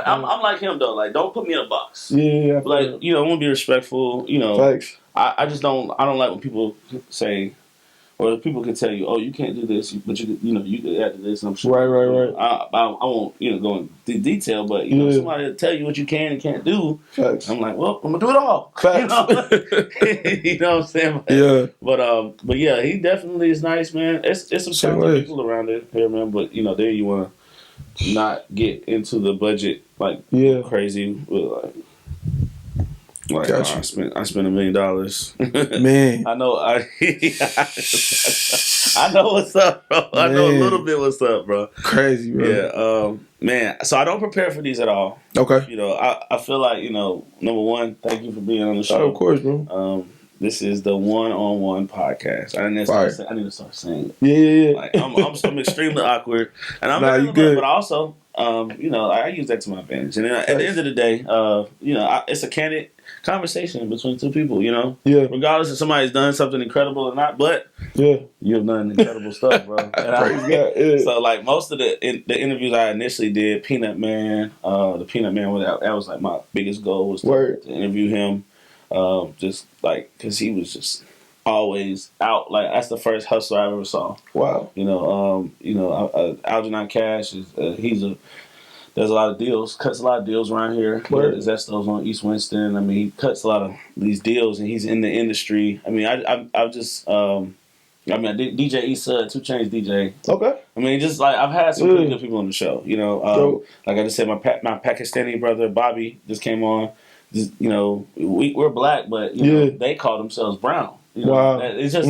I'm like him though. Like, don't put me in a box. Yeah. Like, I want to be respectful. Facts. I just don't. I don't like when people say, or people can tell you, oh, you can't do this, but you could add to this. And I'm sure. Right. I won't go in detail, but somebody will tell you what you can and can't do. Facts. I'm like, well, I'm gonna do it all. Facts. You know what I'm saying? Yeah. But yeah, he definitely is nice, man. It's some talented people around here, man. But there you want to not get into the budget like crazy. With, like I spent $1 million. Man, I know. I know what's up, bro. I know a little bit what's up, bro. Crazy, bro. Yeah, man. So I don't prepare for these at all. Okay. I feel like number one, thank you for being on the show. Oh, of course, bro. This is the one-on-one podcast. I need to start saying it. Yeah. Like I'm extremely awkward, and I'm you good. But also, I use that to my advantage. And then at the end of the day, it's a candid conversation between two people. Regardless if somebody's done something incredible or not, but you've done incredible stuff, bro. And so like most of the interviews I initially did, Peanut Man, the Peanut Man, that was like my biggest goal was to interview him. Just like because he was just always out. Like that's the first hustler I ever saw. Wow. Algernon Cash is there's a lot of deals, cuts a lot of deals around here. Zesto's on East Winston. I mean, he cuts a lot of these deals, and he's in the industry. I mean, DJ Issa, 2 Chainz DJ. Okay. I mean, just like I've had some pretty good people on the show. Like I just said, my Pakistani brother Bobby just came on. Just, we're black, but they call themselves brown. Wow. It's just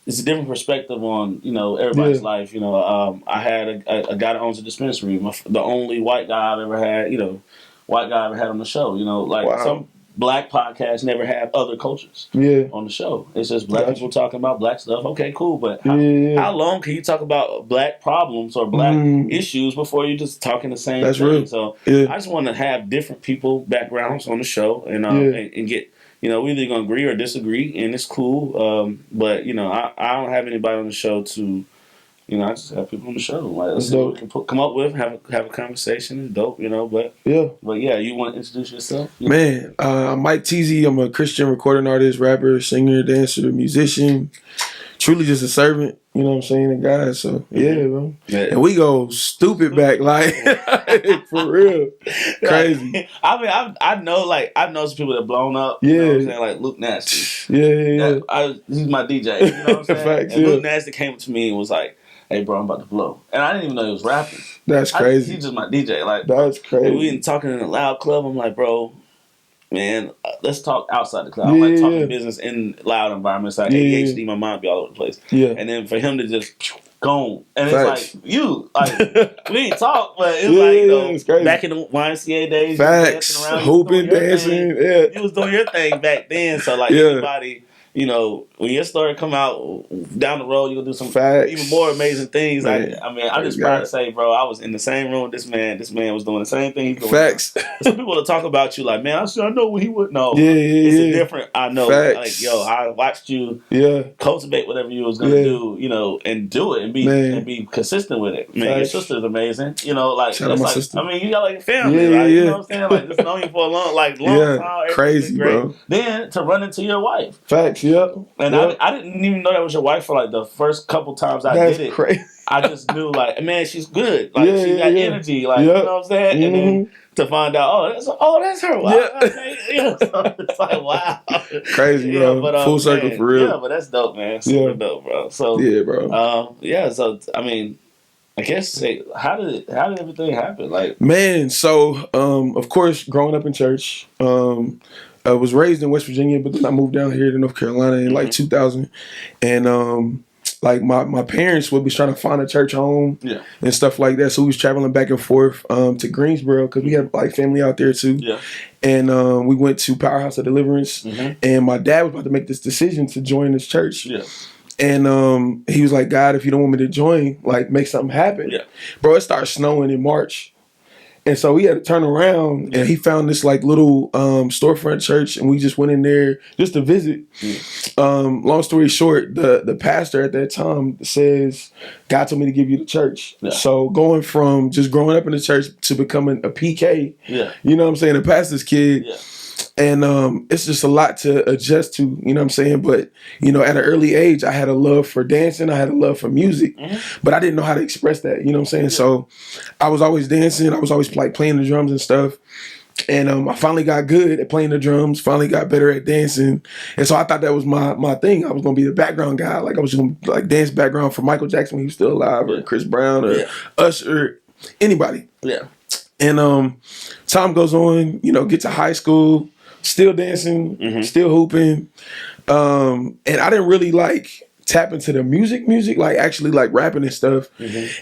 it's a different perspective on everybody's life. I had a guy that owns a dispensary, the only white guy I've ever had. White guy I ever had on the show. Some black podcasts never have other cultures on the show. It's just black people talking about black stuff. Okay, cool, but how long can you talk about black problems or black issues before you're just talking the same thing? Real. So I just want to have different people backgrounds on the show and get. We're either gonna agree or disagree, and it's cool. But I don't have anybody on the show to. I just have people on the show. Like, let's see what we can come up with, have a conversation. It's dope, But yeah, you want to introduce yourself? Man, I'm Mike Teezy. I'm a Christian recording artist, rapper, singer, dancer, musician. Truly just a servant. You know what I'm saying, and guys. So bro. Yeah. And we go stupid back, like for real, crazy. I mean, I know some people that blown up. You know what I'm saying, like Luke Nasty. He's my DJ. You know what I'm saying? Facts, and Luke Nasty came up to me and was like, "Hey, bro, I'm about to blow," and I didn't even know he was rapping. That's crazy. He's just my DJ. Like that's crazy. And we been talking in a loud club. I'm like, bro. Man, let's talk outside the club. I like talking business in loud environments. Like ADHD, my mind be all over the place. And then for him to just go, and it's like we ain't talk, but it's like back in the YMCA days, facts, hooping, dancing. You was doing your thing back then. So like anybody. When your story come out down the road, you'll do some even more amazing things. I'm just proud to say, bro, I was in the same room with this man. This man was doing the same thing he's doing. Facts. Some people will talk about you like, man, I know what he would know. It's a different, I know. Facts. Like, yo, I watched you cultivate whatever you was going to do, and do it and be consistent with it. Man, your sister's amazing. Shout out my sister. I mean, you got like a family, right? You know what I'm saying? Like, just known you for a long time. Crazy, bro. Then to run into your wife. Facts. And I didn't even know that was your wife for like the first couple times I did it. Crazy. I just knew like, man, she's good. Like she got energy. Like you know what I'm saying? And then to find out, that's her wife. Okay. So it's like wow, crazy, bro. But, full circle for real. Yeah, but that's dope, man. Super dope, bro. So bro. So I mean, I guess how did everything happen? Like, man, so of course, growing up in church, I was raised in West Virginia, but then I moved down here to North Carolina in like 2000. And like my parents would be trying to find a church home and stuff like that. So we was traveling back and forth to Greensboro because we had like family out there too. Yeah. And we went to Powerhouse of Deliverance. And my dad was about to make this decision to join this church. Yeah. And he was like, God, if you don't want me to join, like make something happen. Yeah. Bro, it started snowing in March. And so we had to turn around, and he found this like little storefront church, and we just went in there just to visit. Long story short, the pastor at that time says, God told me to give you the church. So going from just growing up in the church to becoming a PK, you know what I'm saying, a pastor's kid. And it's just a lot to adjust to, you know what I'm saying? But, you know, at an early age, I had a love for dancing. I had a love for music, but I didn't know how to express that, you know what I'm saying? So I was always dancing. I was always like playing the drums and stuff. And I finally got good at playing the drums, finally got better at dancing. And so I thought that was my thing. I was going to be the background guy. Like I was going to like dance background for Michael Jackson when he was still alive, or Chris Brown, or Usher, anybody. And time goes on, you know, get to high school, still dancing, still hooping. And I didn't really like tap into the music, like actually like rapping and stuff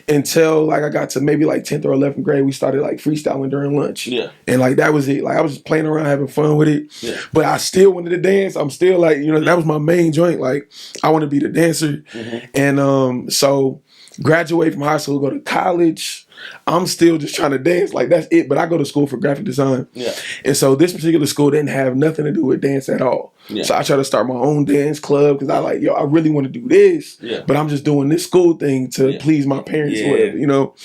until like I got to maybe like 10th or 11th grade. We started like freestyling during lunch. And like that was it. Like I was just playing around, having fun with it. But I still wanted to dance. I'm still like, you know, that was my main joint. Like I want to be the dancer. And so graduate from high school, go to college. I'm still just trying to dance. Like that's it. But I go to school for graphic design. And so this particular school didn't have nothing to do with dance at all. So I tried to start my own dance club because I like, yo, I really want to do this. But I'm just doing this school thing to please my parents or whatever, you know?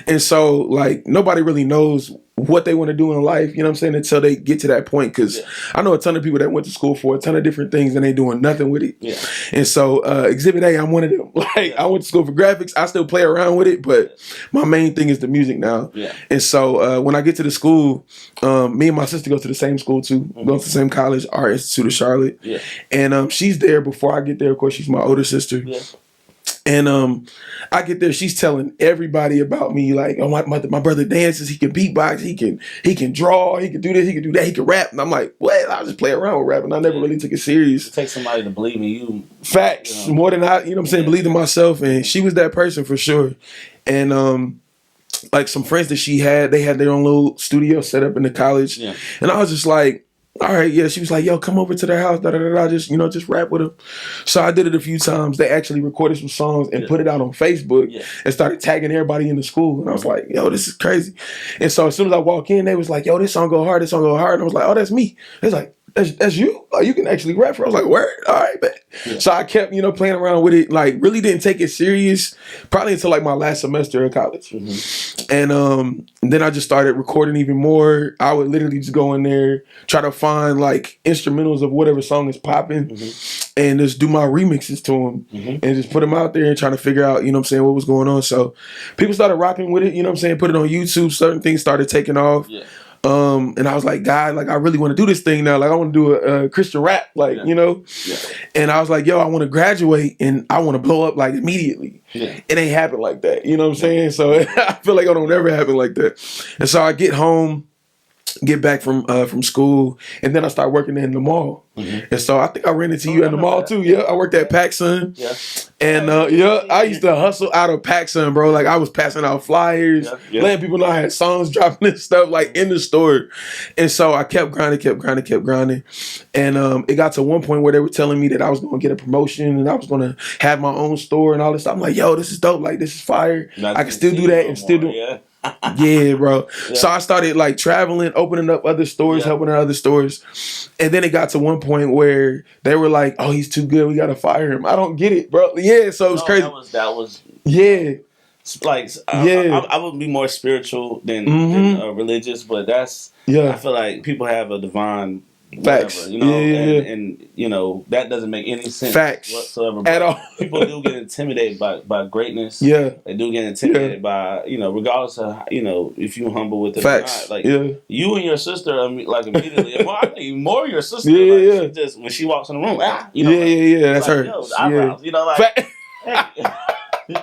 And so like nobody really knows what they want to do in life, you know what I'm saying, until they get to that point. Because I know a ton of people that went to school for a ton of different things and they doing nothing with it. And so Exhibit A, I'm one of them. Like I went to school for graphics. I still play around with it, but my main thing is the music now. And so when I get to the school, me and my sister go to the same school too. Go to the same college, Art Institute of Charlotte. And she's there before I get there. Of course, she's my older sister. And I get there, she's telling everybody about me, like, oh, my brother dances, he can beatbox, he can draw, he can do this, he can do that, he can rap. And I'm like, what? I was just playing around with rapping. I never really took it serious. It takes somebody to believe in you. Facts. You know? More than I, you know what I'm saying, believed in myself. And she was that person for sure. And like some friends that she had, they had their own little studio set up in the college. And I was just like, all right, she was like, yo, come over to their house, just, you know, just rap with them. So I did it a few times. They actually recorded some songs and put it out on Facebook and started tagging everybody in the school. And I was like, yo, this is crazy. And so as soon as I walk in, they was like, yo, this song go hard, this song go hard. And I was like, oh, that's me. It's like, that's you? Like, you can actually rap for. I was like, word? All right, man. So I kept, you know, playing around with it, like really didn't take it serious probably until like my last semester of college. And then I just started recording even more. I would literally just go in there, try to find like instrumentals of whatever song is popping and just do my remixes to them and just put them out there and trying to figure out, you know what I'm saying, what was going on. So people started rocking with it, you know what I'm saying, put it on YouTube. Certain things started taking off. And I was like, God, like I really want to do this thing now. Like I want to do a Christian rap, like, you know? And I was like, yo, I want to graduate and I want to blow up like immediately. It ain't happen like that. You know what I'm saying? So I feel like it don't ever happen like that. And so I get home, get back from school, and then I start working in the mall. And so I think I ran into you at the mall too. I worked at PacSun. And I used to hustle out of PacSun, bro. Like I was passing out flyers, letting people know I had songs dropping and stuff like in the store. And so I kept grinding. And it got to one point where they were telling me that I was going to get a promotion and I was going to have my own store and all this stuff. I'm like, yo, this is dope. Like this is fire. I can still do that and still do. Yeah, bro. So I started like traveling, opening up other stores, helping out other stores. And then it got to one point where they were like, oh, he's too good. We got to fire him. I don't get it, bro. Yeah, so it was crazy. That was like, I would be more spiritual than religious, but that's, I feel like people have a divine facts, whatever, you know, and you know that doesn't make any sense whatsoever at all. People do get intimidated by greatness. They do get intimidated by, you know, regardless of, you know, if you humble with it facts. or not. Like you and your sister, like immediately, I think more your sister. She just when she walks in the room, you know, that's her. Yo, eyebrows, you know, like. Hey,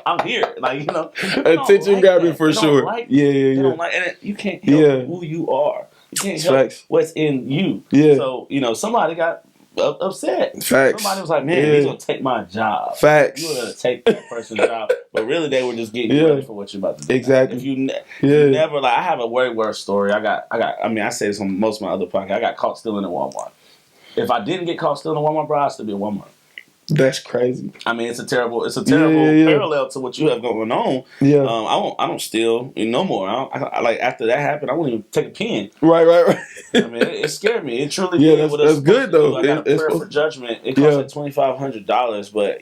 I'm here, like, you know, attention grabbing for sure. They don't like, and you can't help who you are. You can't help what's in you. So, you know, somebody got upset. Somebody was like, man, he's gonna take my job. You were gonna take that person's job, but really they were just getting ready for what you're about to do. Exactly. If you never, like, I have a very worse story. I mean, I say this on most of my other podcasts. I got caught stealing at Walmart. If I didn't get caught stealing at Walmart, bro, I'd still be at Walmart. That's crazy. I mean, it's a terrible parallel to what you have going on. Yeah. I don't steal no more. I like after that happened, I wouldn't even take a pen. Right. I mean, it scared me. It truly did. That's good though. I got a prayer for judgment. It cost like $2,500, but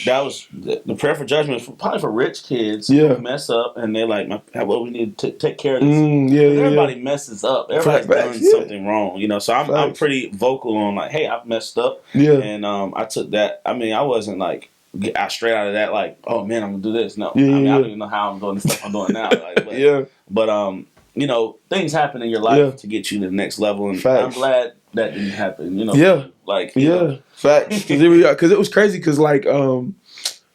that was the prayer for judgment probably for rich kids who mess up and they're like, well, we need to take care of this. Everybody messes up. Everybody's done something wrong. So I'm pretty vocal on like, hey, I've messed up. Yeah. And I took that. I mean, I wasn't like straight out of that like, oh man, I'm gonna do this. No, I don't even know how I'm doing the stuff I'm doing now. Like, but things happen in your life to get you to the next level, and I'm glad that didn't happen. Facts. Because it was crazy. Because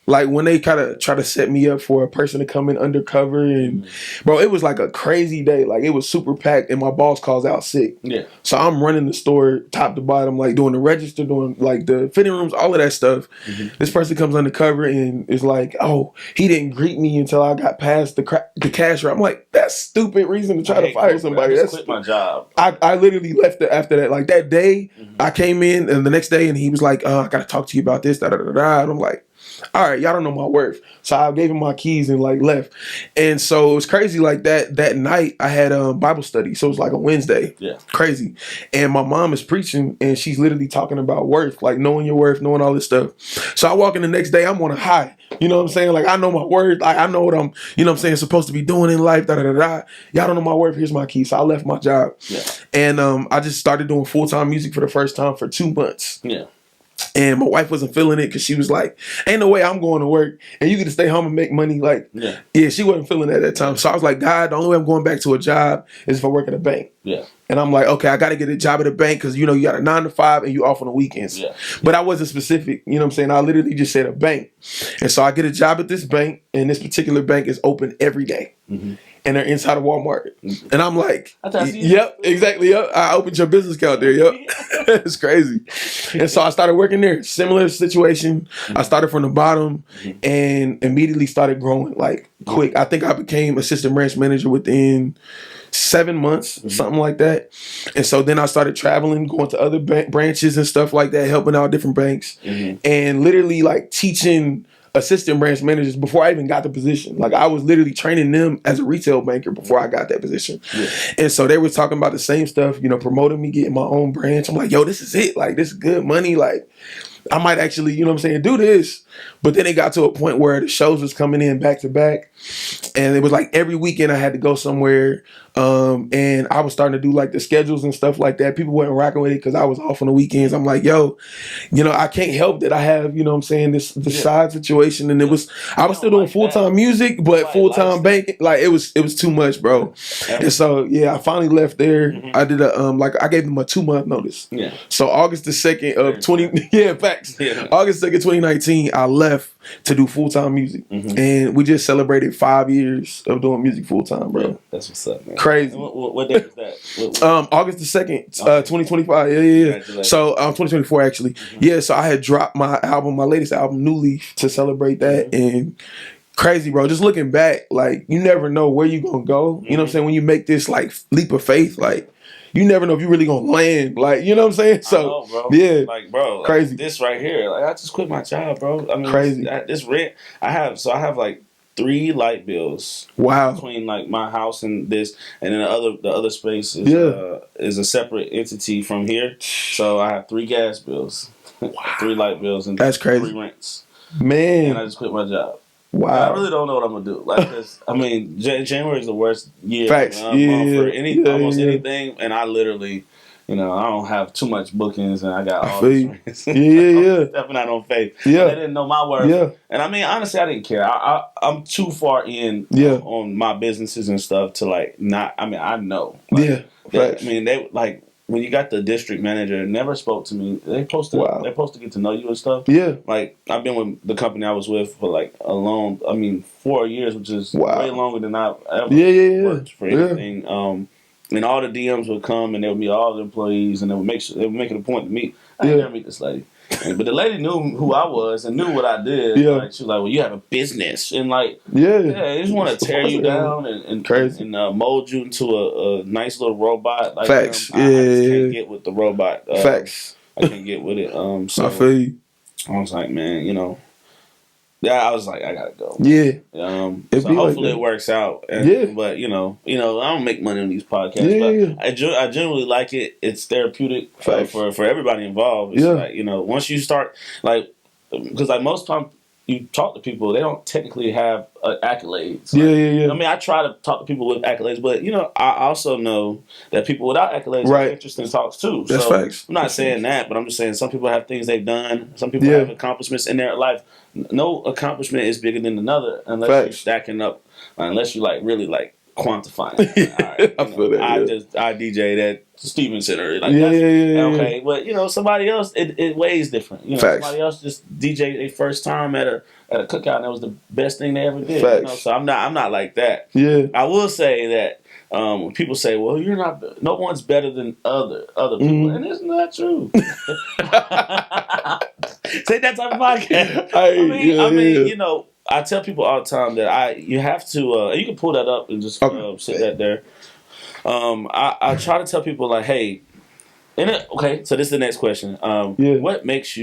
like when they kind of try to set me up for a person to come in undercover, and bro, it was like a crazy day. Like it was super packed, and my boss calls out sick. Yeah. So I'm running the store top to bottom, like doing the register, doing like the fitting rooms, all of that stuff. Mm-hmm. This person comes undercover and is like, "Oh, he didn't greet me until I got past the cashier." I'm like, "That's stupid reason to try to fire somebody." I just quit my job. I literally left it after that. Like that day, I came in, and the next day, and he was like, "I got to talk to you about this." And I'm like, all right, y'all don't know my worth. So I gave him my keys and like left. And so it was crazy. Like that night I had Bible study. So it was like a Wednesday. Yeah. Crazy. And my mom is preaching and she's literally talking about worth, like knowing your worth, knowing all this stuff. So I walk in the next day, I'm on a high. You know what I'm saying? Like I know my worth. Like I know what I'm, supposed to be doing in life. Y'all don't know my worth. Here's my key. So I left my job. Yeah. And I just started doing full-time music for the first time for 2 months. Yeah. And my wife wasn't feeling it because she was like, ain't no way I'm going to work and you get to stay home and make money. Like, she wasn't feeling it at that time. So I was like, God, the only way I'm going back to a job is if I work at a bank. Yeah. And I'm like, okay, I got to get a job at a bank because, you got a 9 to 5 and you off on the weekends. Yeah. But I wasn't specific. You know what I'm saying? I literally just said a bank. And so I get a job at this bank, and this particular bank is open every day. Mm-hmm. And they're inside of Walmart. And I'm like, yep, exactly. Yep. I opened your business account there. Yep. It's crazy. And so I started working there. Similar situation. I started from the bottom and immediately started growing like quick. I think I became assistant branch manager within 7 months, something like that. And so then I started traveling, going to other branches and stuff like that, helping out different banks, and literally like teaching assistant branch managers before I even got the position. Like I was literally training them as a retail banker before I got that position. Yeah. And so they were talking about the same stuff, promoting me, getting my own branch. I'm like, yo, this is it. Like this is good money. Like I might actually, do this. But then it got to a point where the shows was coming in back to back. And it was like every weekend I had to go somewhere. And I was starting to do like the schedules and stuff like that. People weren't rocking with it because I was off on the weekends. I'm like, yo, I can't help that I have, this side situation. And I was still doing full-time music, but full-time banking. Like it was too much, bro. And so, I finally left there. I did I gave them a 2-month notice. Yeah. So August the 2nd of August 2nd, 2019, I left to do full-time music. And we just celebrated 5 years of doing music full-time, bro. Yeah, that's what's up, man. Crazy. What day is that? August the 2nd, 2025. Yeah. So 2024 actually. Yeah, so I had dropped my latest album, New Leaf, to celebrate that. And crazy, bro. Just looking back, like you never know where you're gonna go. You know what I'm saying? When you make this like leap of faith, like you never know if you're really gonna land. Like, you know what I'm saying? So, I know, bro. Yeah. Like, bro, crazy. Like, this right here, like I just quit my job, bro. I mean, crazy. This rent, I have like 3 light bills. Wow. Between like my house and this, and then the other space is a separate entity from here. So I have 3 gas bills, wow. 3 light bills, and that's crazy. 3 rents. Man. And I just quit my job. Wow. And I really don't know what I'm gonna do. Like, cause, I mean, January is the worst year for almost anything, and I literally. I don't have too much bookings, and I got all these friends. Stepping out on faith. Yeah. They didn't know my worth. Yeah. And I mean, honestly, I didn't care. I'm too far in on my businesses and stuff to like not. I mean, I know. Like, they like when you got the district manager, never spoke to me. They're supposed to get to know you and stuff. Yeah. Like I've been with the company I was with for like 4 years, which is way longer than I've ever worked for anything. And all the DMs would come, and they would meet all the employees, and they would make it a point to meet. I didn't never meet this lady, but the lady knew who I was and knew what I did. Yeah. Like she was like, "Well, you have a business," and like, they just want to tear you down and mold you into a nice little robot. Like, facts. I just can't get with the robot. Facts. I can't get with it. So I feel you. I was like, man, yeah, I was like, I gotta go. Yeah. So hopefully it works out. But I don't make money on these podcasts, but I generally like it. It's therapeutic for everybody involved. It's like, once you start, like, because like most times you talk to people, they don't technically have accolades. I mean, I try to talk to people with accolades, but I also know that people without accolades have interesting talks too. That's facts. I'm not saying that, but I'm just saying some people have things they've done. Some people have accomplishments in their life. No accomplishment is bigger than another unless you're stacking up, unless you like really like quantifying. Like, all right, I feel that. I DJ at Steven Center. Like okay, but somebody else it weighs different. Somebody else just DJ their first time at a cookout and that was the best thing they ever did. So I'm not like that. I will say that when people say, "Well, you're not," no one's better than other people, and it's not true. Say that type of podcast. I mean, I tell people all the time that you have to. You can pull that up and just sit that there. I try to tell people like, hey, okay. So this is the next question. What motivates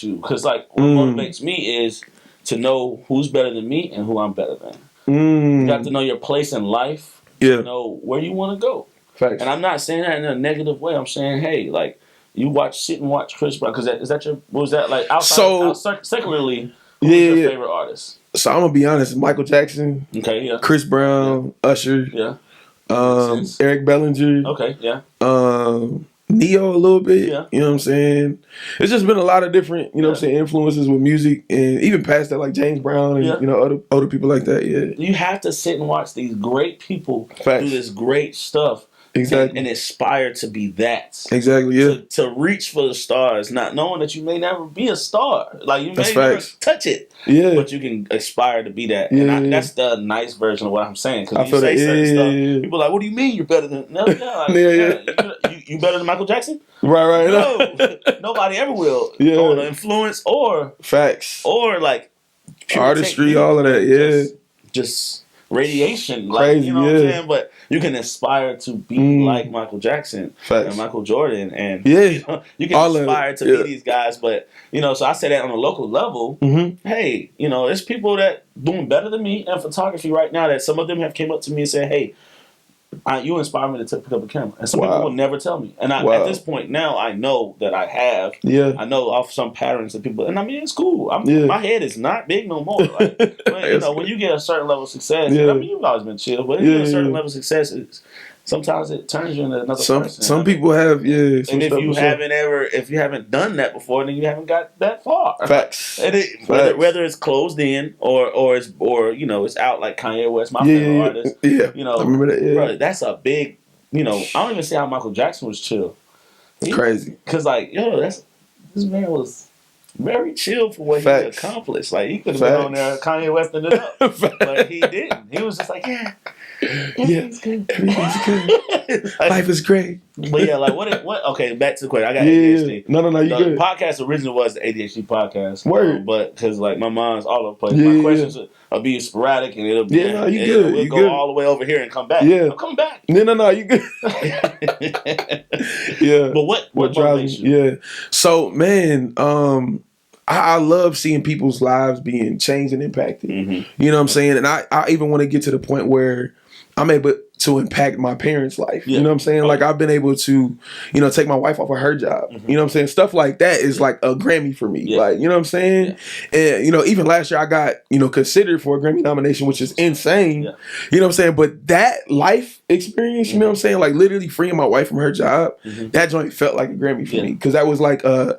you? Because like, what motivates me is to know who's better than me and who I'm better than. You got to know your place in life. To know where you want to go. Facts. And I'm not saying that in a negative way. I'm saying, hey, like. You sit and watch Chris Brown because is that your what was that like secularly? Who's your favorite artist? So I'm gonna be honest, Michael Jackson. Okay, yeah. Chris Brown, Usher. Yeah. Eric Bellinger. Okay, yeah. Neo a little bit. Yeah. You know what I'm saying? It's just been a lot of different, what I'm saying, influences with music and even past that like James Brown and other people like that. Yeah. You have to sit and watch these great people do this great stuff. Exactly. And aspire to be that. Exactly, yeah. To reach for the stars, not knowing that you may never be a star. Like, you may never touch it. Yeah. But you can aspire to be that. And that's the nice version of what I'm saying. Because when you say certain stuff, people are like, what do you mean you're better than... No, you better than Michael Jackson? Right. No. Nobody ever will. Yeah. On influence or... Facts. Or, like... Artistry, all of that, yeah. Just radiation. Crazy, you know what I'm saying? But... You can aspire to be like Michael Jackson and Michael Jordan, and you can aspire to be these guys. But so I say that on a local level. Hey, there's people that doing better than me in photography right now. That some of them have came up to me and said, "Hey, you inspire me to pick up a camera." And some people will never tell me. And at this point now, I know that I have. Yeah. I know off some patterns that people, and I mean it's cool. My head is not big no more. Like, when you get a certain level of success, I mean you've always been chill, but you get a certain level of success, sometimes it turns you into another person. Some people have, and if you haven't done that before, then you haven't got that far. Facts. Whether it's closed in or it's out like Kanye West, my favorite artist. Yeah. I remember that. Yeah. Bro, that's a big. I don't even see how Michael Jackson was chill. Crazy. Because this man was very chill for what he accomplished. Like he could have been on there Kanye West it up, but he didn't. He was just like, everything's good. Everything's good. Life is great. But yeah, like what? Okay, back to the question. I got ADHD. No, you good. The podcast originally was the ADHD podcast. Word. But because like my mind's all over the place. My questions will be sporadic and it'll be you good. We'll go all the way over here and come back. Yeah, I'm coming back. No, you good. Yeah. But what drives you? Yeah. So man, I love seeing people's lives being changed and impacted. You know what I'm saying? And I even want to get to the point where I'm able to impact my parents' life. You know what I'm saying? Like I've been able to, take my wife off of her job. You know what I'm saying? Stuff like that is like a Grammy for me. Like, you know what I'm saying? And, even last year I got, considered for a Grammy nomination, which is insane. You know what I'm saying? But that life experience, you know what I'm saying? Like literally freeing my wife from her job, that joint felt like a Grammy for me. Cause that was like a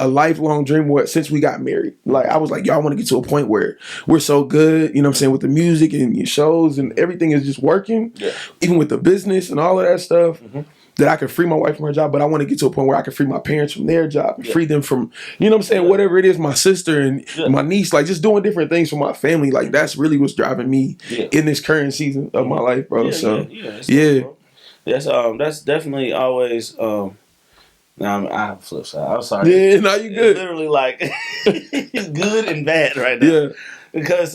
lifelong dream since we got married. Like I was like, I want to get to a point where we're so good, you know what I'm saying? With the music and your shows and everything is just working. Even with the business and all of that stuff, that I can free my wife from her job, but I want to get to a point where I can free my parents from their job, free them from, you know what I'm saying, whatever it is, my sister and my niece, like just doing different things for my family. Like that's really what's driving me in this current season of my life, bro. That's definitely always. Now I have a flip side. I'm sorry. Yeah, no, you good. It's literally like good and bad right now. Yeah, because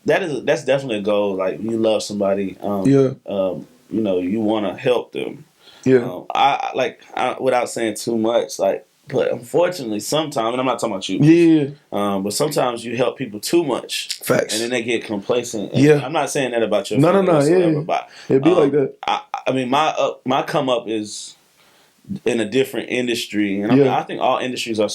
that's definitely a goal. Like you love somebody, you want to help them. Yeah, I without saying too much, like But unfortunately, sometimes, and I'm not talking about you. Yeah. But sometimes you help people too much. Facts. And then they get complacent. Yeah. I'm not saying that about your family. No. Yeah. But, it'd be like that. I mean, my come up is in a different industry, and I think all industries are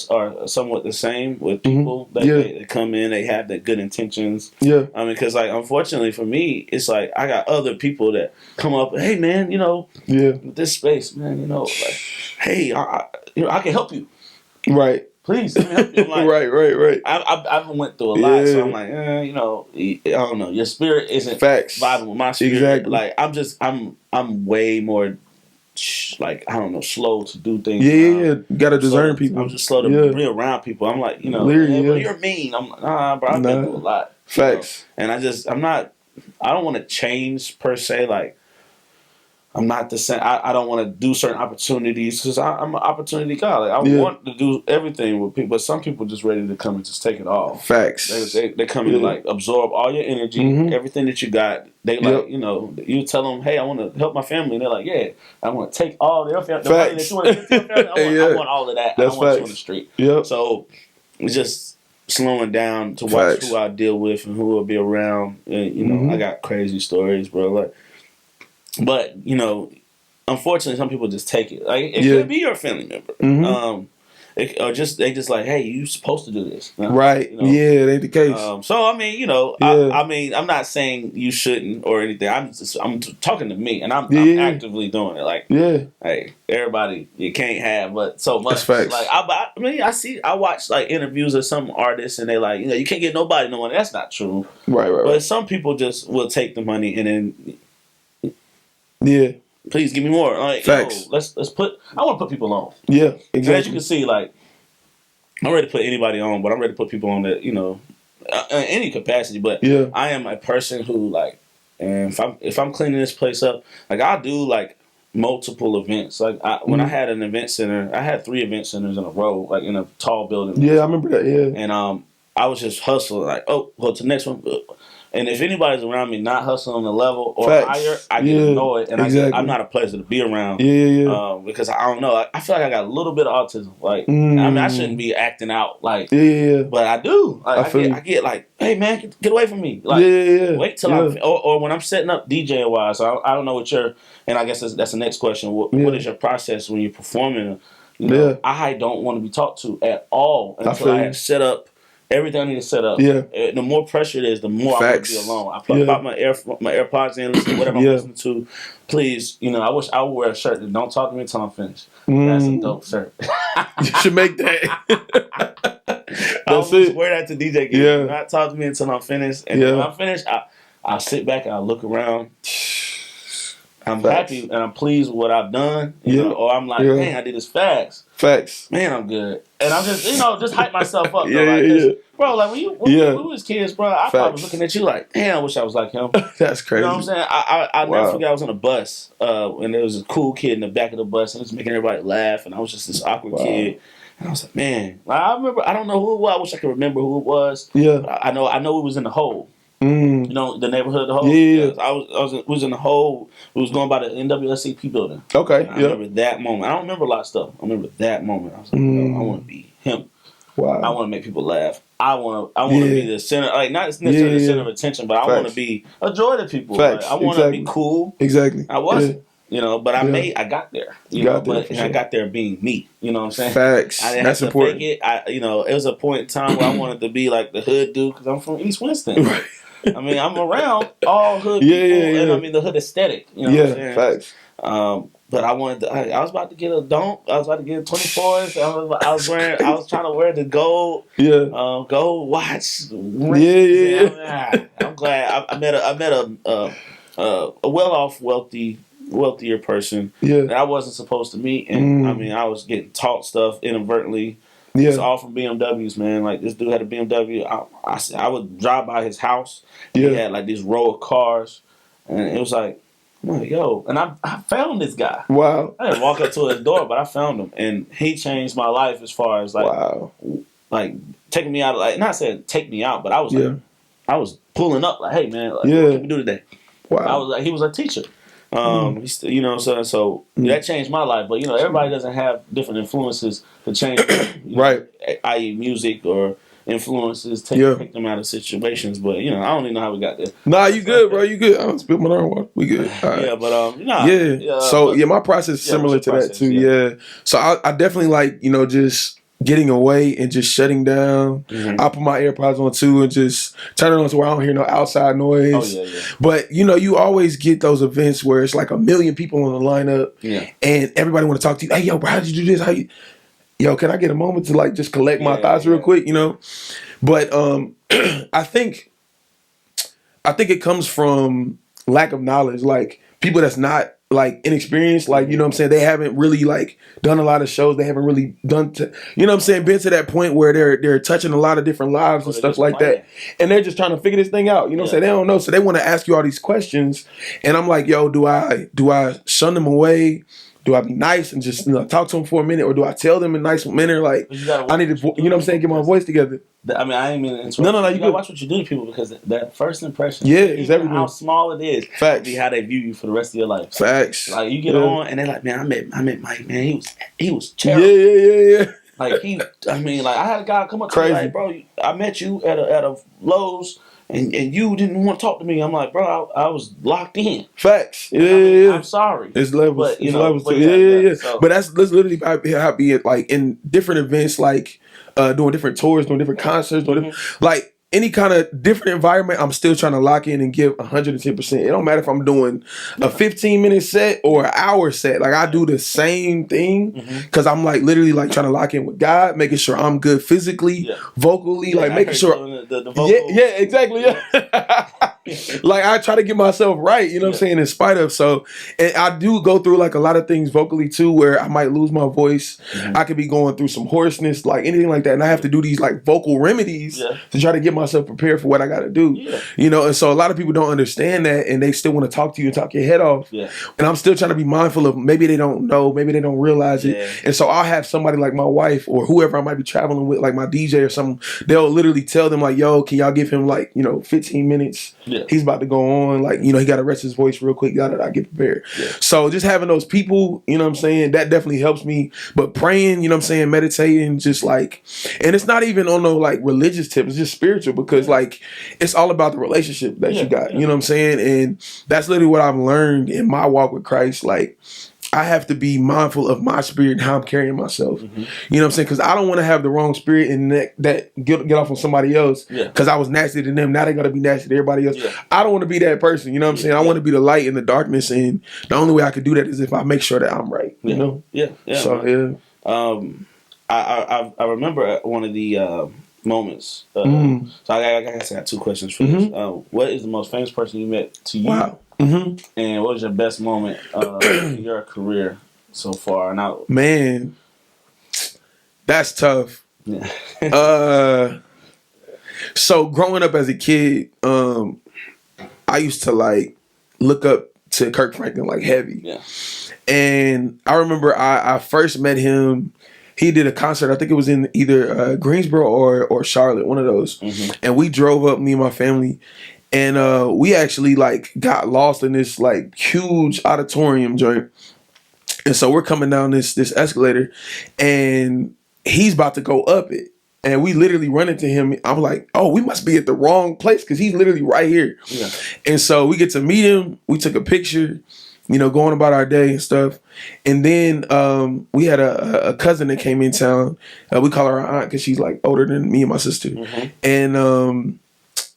somewhat the same with people that they come in, they have that good intentions. Yeah, I mean, because like unfortunately for me, it's like I got other people that come up, hey man, with this space, man, like, hey, I can help you, right? Please let me help you. I'm like, right. I've went through a lot, so I'm like, I don't know, your spirit isn't vibing with my spirit. Exactly. Like I'm way more. Like I don't know, slow to do things. Yeah. Gotta discern people. I'm just slow to be around people. I'm like, hey, bro, you're mean. I'm like, nah, bro, I've been through a lot. Facts. And I don't want to change per se. Like I'm not the same. I don't want to do certain opportunities because I'm an opportunity guy. Like I want to do everything with people, but some people just ready to come and just take it all. Facts. They come and like absorb all your energy, everything that you got. They like, you tell them, hey, I want to help my family. And they're like, yeah, I want to take all their family, the money that you want to give to your family. I want all of that. That's I don't want you on the street. Yep. So it's just slowing down to watch who I deal with and who will be around. And, I got crazy stories, bro. Like, but unfortunately, some people just take it. Like it could be your family member, or they just like, hey, you supposed to do this, right? Yeah, it ain't the case. So I mean, I mean, I'm not saying you shouldn't or anything. I'm talking to me, and I'm actively doing it. Like, hey, everybody, you can't have but so much. That's facts. Like I watch like interviews of some artists, and they like, you can't get nobody no money. That's not true. Right. But some people just will take the money and then. Yeah. Please give me more. Like, facts. Let's put. I want to put people on. Yeah, exactly. And as you can see, like, I'm ready to put anybody on, but I'm ready to put people on that in any capacity. But I am a person who like, and if I'm cleaning this place up, like I do like multiple events. Like when I had an event center, I had 3 event centers in a row, like in a tall building. Yeah, I remember that. Yeah, and I was just hustling, like, go to the next one. And if anybody's around me not hustling on the level or higher, I get annoyed, and I'm not a pleasure to be around. Yeah. Because I don't know, I feel like I got a little bit of autism. Like, I mean, I shouldn't be acting out like, but I do. Like, I get like, hey man, get away from me. Like, wait till or when I'm setting up DJ wise. So I don't know what and I guess that's the next question. What is your process when you're performing? I don't want to be talked to at all until I have set up. Everything I need to set up. Yeah. The more pressure it is, the more I want to be alone. I pop my AirPods in, listen to whatever I'm listening to. Please, I wish I would wear a shirt that don't talk to me until I'm finished. That's a dope shirt. You should make that. That's it. Wear that to DJ gigs. Yeah. Do not talk to me until I'm finished. And when I'm finished, I'll sit back and I'll look around. I'm happy and I'm pleased with what I've done. Or I'm like, man, I did this fast. Facts. Man, I'm good. And I'm just, just hype myself up. Bro, like when we was kids, bro, I probably was looking at you like, damn, I wish I was like him. That's crazy. You know what I'm saying? I never forget I was on a bus, and there was a cool kid in the back of the bus, and it was making everybody laugh, and I was just this awkward kid. And I was like, man, I remember, I don't know who it was. I wish I could remember who it was. Yeah. I know it was in the hole. The neighborhood, the hole. Yeah. I was in the hole. We was going by the NAACP building. Okay. I remember that moment. I don't remember a lot of stuff. I remember that moment. I was like, I want to be him. Wow. I want to make people laugh. I want to be the center, like not necessarily the center of attention, but I want to be a joy to people. Like, I want to be cool. Exactly. I wasn't. But I got there. I got there being me. You know what I'm saying? Facts. I didn't have to fake it. It was a point in time where I wanted to be like the hood dude because I'm from East Winston. Right. I mean, I'm around all hood people, and I mean the hood aesthetic. You know what I'm saying? Facts. But I wanted to. I was about to get a donk. I was about to get 24s. I was trying to wear the gold. Gold watch. I'm glad I met a well-off, wealthier person that I wasn't supposed to meet, and I mean, I was getting taught stuff inadvertently. It's all from BMWs, man. Like this dude had a BMW. I would drive by his house. He had like this row of cars, and it was like, I'm like, yo, and I found this guy. Wow. I didn't walk up to his door, but I found him, and he changed my life as far as like, like taking me out. Like not saying take me out, but I was like, I was pulling up like, hey man, like, what can we do today? Wow. I was like, he was a teacher. You know, so that changed my life. But you know, everybody doesn't have different influences to change, right? I.e., music or influences take them out of situations. But you know, I don't even know how we got there. Nah, you good, bro? You good? I don't spill my own water. We good. Right. Yeah, but So my process is similar to that too. Yeah. So I definitely like just getting away and just shutting down. I put my AirPods on too and just turn it on to where I don't hear no outside noise. But you always get those events where it's like 1 million people on the lineup, and everybody want to talk to you. Hey, yo, bro, how'd you do this? How you? Yo, can I get a moment to like just collect my thoughts real quick? But I think it comes from lack of knowledge, like people that's not like inexperienced, like you know what I'm saying, they haven't really like done a lot of shows, they haven't really done you know what I'm saying, been to that point where they're touching a lot of different lives and stuff like that, and they're just trying to figure this thing out, you know what I'm saying, they don't know, so they want to ask you all these questions, and I'm like, yo, do I shun them away? Do I be nice and just talk to them for a minute, or do I tell them in a nice manner, like I need to, you know what I'm saying, get my voice together? I mean, I ain't mean to interrupt. No, you gotta watch what you do to people, because that first impression, is everything. How small it is, facts, be how they view you for the rest of your life. Facts. Like you get on and they're like, man, I met Mike, man, he was terrible. Yeah. Like I had a guy come up to me like, bro, I met you at a Lowe's. And you didn't want to talk to me. I'm like, bro, I was locked in. Facts. I'm sorry. It's levels. But, levels but too. So. But that's literally how I be like in different events, like doing different tours, doing different concerts, like any kind of different environment. I'm still trying to lock in and give 110%. It don't matter if I'm doing a 15-minute set or an hour set. Like I do the same thing because I'm like literally like trying to lock in with God, making sure I'm good physically, vocally, like making sure. The vocal. Yeah, exactly. Yeah. Like I try to get myself right, you know what I'm saying, in spite of. So, and I do go through like a lot of things vocally too, where I might lose my voice. I could be going through some hoarseness, like anything like that, and I have to do these like vocal remedies to try to get myself prepared for what I got to do. And so a lot of people don't understand that, and they still want to talk to you and talk your head off. And I'm still trying to be mindful of maybe they don't know, maybe they don't realize it, and so I'll have somebody like my wife or whoever I might be traveling with, like my DJ or something. They'll literally tell them like, "Yo, can y'all give him like 15 minutes? He's about to go on. Like he got to rest his voice real quick. I get prepared." So just having those people, you know what I'm saying, that definitely helps me. But praying, you know what I'm saying, meditating, just like, and it's not even on no like religious tip. It's just spiritual, because like it's all about the relationship that you got. You know what I'm saying, and that's literally what I've learned in my walk with Christ. Like, I have to be mindful of my spirit and how I'm carrying myself. You know what I'm saying? Because I don't want to have the wrong spirit and that get off on somebody else. Because I was nasty to them. Now they're going to be nasty to everybody else. I don't want to be that person. You know what I'm saying? I want to be the light in the darkness. And the only way I could do that is if I make sure that I'm right. You know? So, I remember one of the moments. So I guess I got two questions for this. What is the most famous person you met to you? Wow. And what was your best moment in your career so far? Now, man, that's tough. So growing up as a kid, I used to like look up to Kirk Franklin like heavy. And I remember I first met him. He did a concert. I think it was in either Greensboro or Charlotte, one of those. And we drove up, me and my family. And we actually like got lost in this like huge auditorium joint. And so we're coming down this escalator, and he's about to go up it. And we literally run into him. I'm like, oh, we must be at the wrong place, because he's literally right here. And so we get to meet him. We took a picture, going about our day and stuff. And then we had a cousin that came in town. We call her our aunt because she's like older than me and my sister.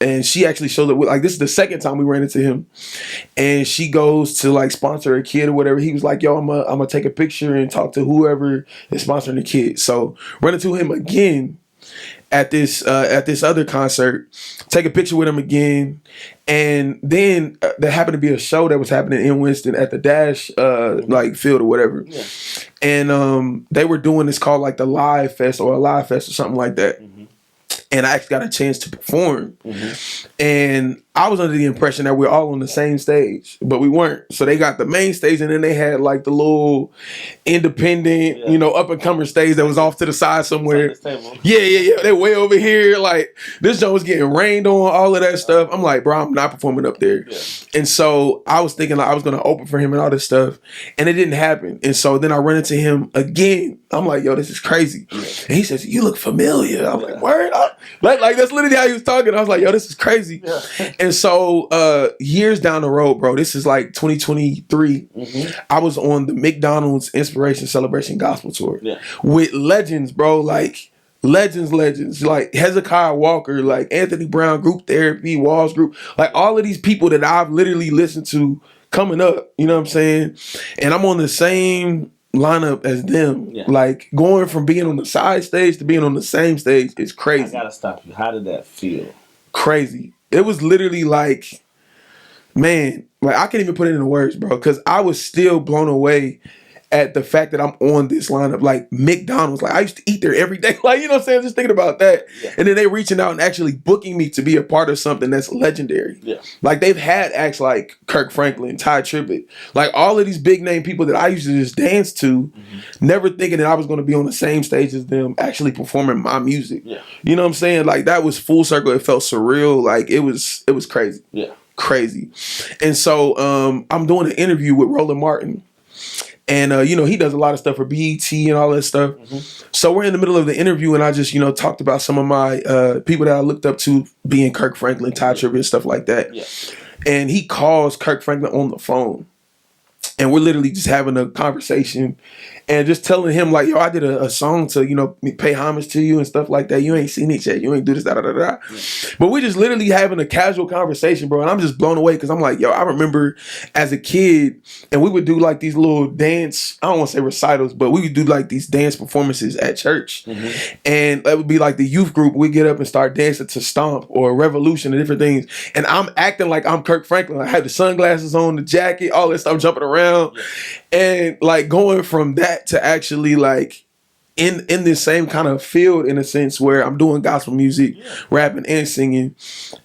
And she actually showed up with, like, this is the second time we ran into him. And she goes to like sponsor a kid or whatever. He was like, yo, I'm gonna take a picture and talk to whoever is sponsoring the kid. So run into him again at this other concert, take a picture with him again. And then there happened to be a show that was happening in Winston at the Dash like field or whatever. And they were doing this called like the Live Fest or a Live Fest or something like that. And I actually got a chance to perform. And I was under the impression that we're all on the same stage, but we weren't. So they got the main stage, and then they had like the little independent, up and comer stage that was off to the side somewhere. Yeah. They're way over here. Like this joint was getting rained on, all of that stuff. I'm like, bro, I'm not performing up there. Yeah. And so I was thinking like I was gonna open for him and all this stuff, and it didn't happen. And so then I run into him again. I'm like, yo, this is crazy. Yeah. And he says, you look familiar. I'm like, word up. Like that's literally how he was talking. I was like, yo, this is crazy. Yeah. And so years down the road, bro, this is like 2023. I was on the McDonald's Inspiration Celebration Gospel Tour with legends, bro, like legends, like Hezekiah Walker, like Anthony Brown, Group Therapy, Walls Group, like all of these people that I've literally listened to coming up, you know what I'm saying? And I'm on the same lineup as them. Yeah. Like going from being on the side stage to being on the same stage is crazy. I gotta stop you. How did that feel? Crazy. It was literally like, man, like I can't even put it into words, bro, because I was still blown away at the fact that I'm on this lineup, like McDonald's. Like I used to eat there every day. Like, you know what I'm saying? Just thinking about that. Yeah. And then they reaching out and actually booking me to be a part of something that's legendary. Yeah. Like they've had acts like Kirk Franklin, Ty Tribbett, like all of these big name people that I used to just dance to, never thinking that I was going to be on the same stage as them actually performing my music. Yeah. You know what I'm saying? Like that was full circle. It felt surreal. Like it was crazy. Yeah. Crazy. And so I'm doing an interview with Roland Martin. And, he does a lot of stuff for BET and all that stuff. So we're in the middle of the interview, and I just, talked about some of my people that I looked up to being Kirk Franklin, Ty Tribbett, and stuff like that. Yeah. And he calls Kirk Franklin on the phone. And we're literally just having a conversation and just telling him like, yo, I did a song to, pay homage to you and stuff like that. You ain't seen it yet. You ain't do this, da-da-da-da. Yeah. But we're just literally having a casual conversation, bro. And I'm just blown away because I'm like, yo, I remember as a kid and we would do like these little dance, I don't want to say recitals, but we would do like these dance performances at church. And that would be like the youth group. We'd get up and start dancing to Stomp or Revolution and different things. And I'm acting like I'm Kirk Franklin. I had the sunglasses on, the jacket, all this stuff, jumping around. Yeah. And like going from that to actually like in this same kind of field in a sense where I'm doing gospel music, rapping and singing,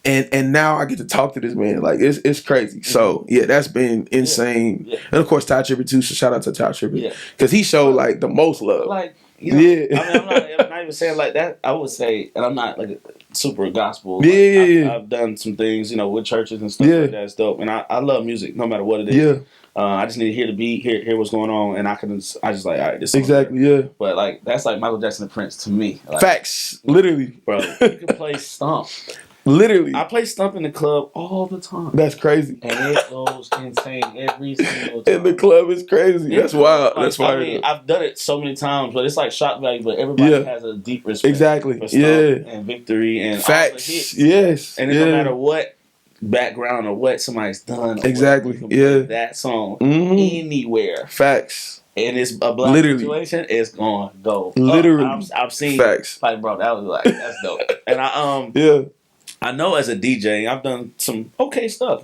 and now I get to talk to this man. Like it's crazy. So yeah, that's been insane. Yeah. And of course Ty Tribbett too. So shout out to Ty Tribbett because he showed like the most love. Like I mean, I'm not even saying like that. I would say, and I'm not like super gospel. Like, I've done some things, with churches and stuff like that. It's dope, and I love music no matter what it is. Yeah. I just need to hear the beat, hear what's going on, and I just like, all right, this exactly, yeah. But like that's like Michael Jackson and Prince to me. Like, facts, literally, bro. You can play Stomp. Literally, I play Stomp in the club all the time. That's crazy, and it goes insane every single time. And the club is crazy. That's wild. Like, that's wild. I mean, I've done it so many times, but it's like shock value. But everybody has a deep respect. Exactly. For Stomp and Victory and facts. All the hits. Yes. And it no matter what background or what somebody's done. Exactly. That song anywhere. Facts. And it's a black situation. It's gonna go. Literally. I've seen. Facts. Like, bro, that was like that's dope. And I know as a DJ, I've done some okay stuff.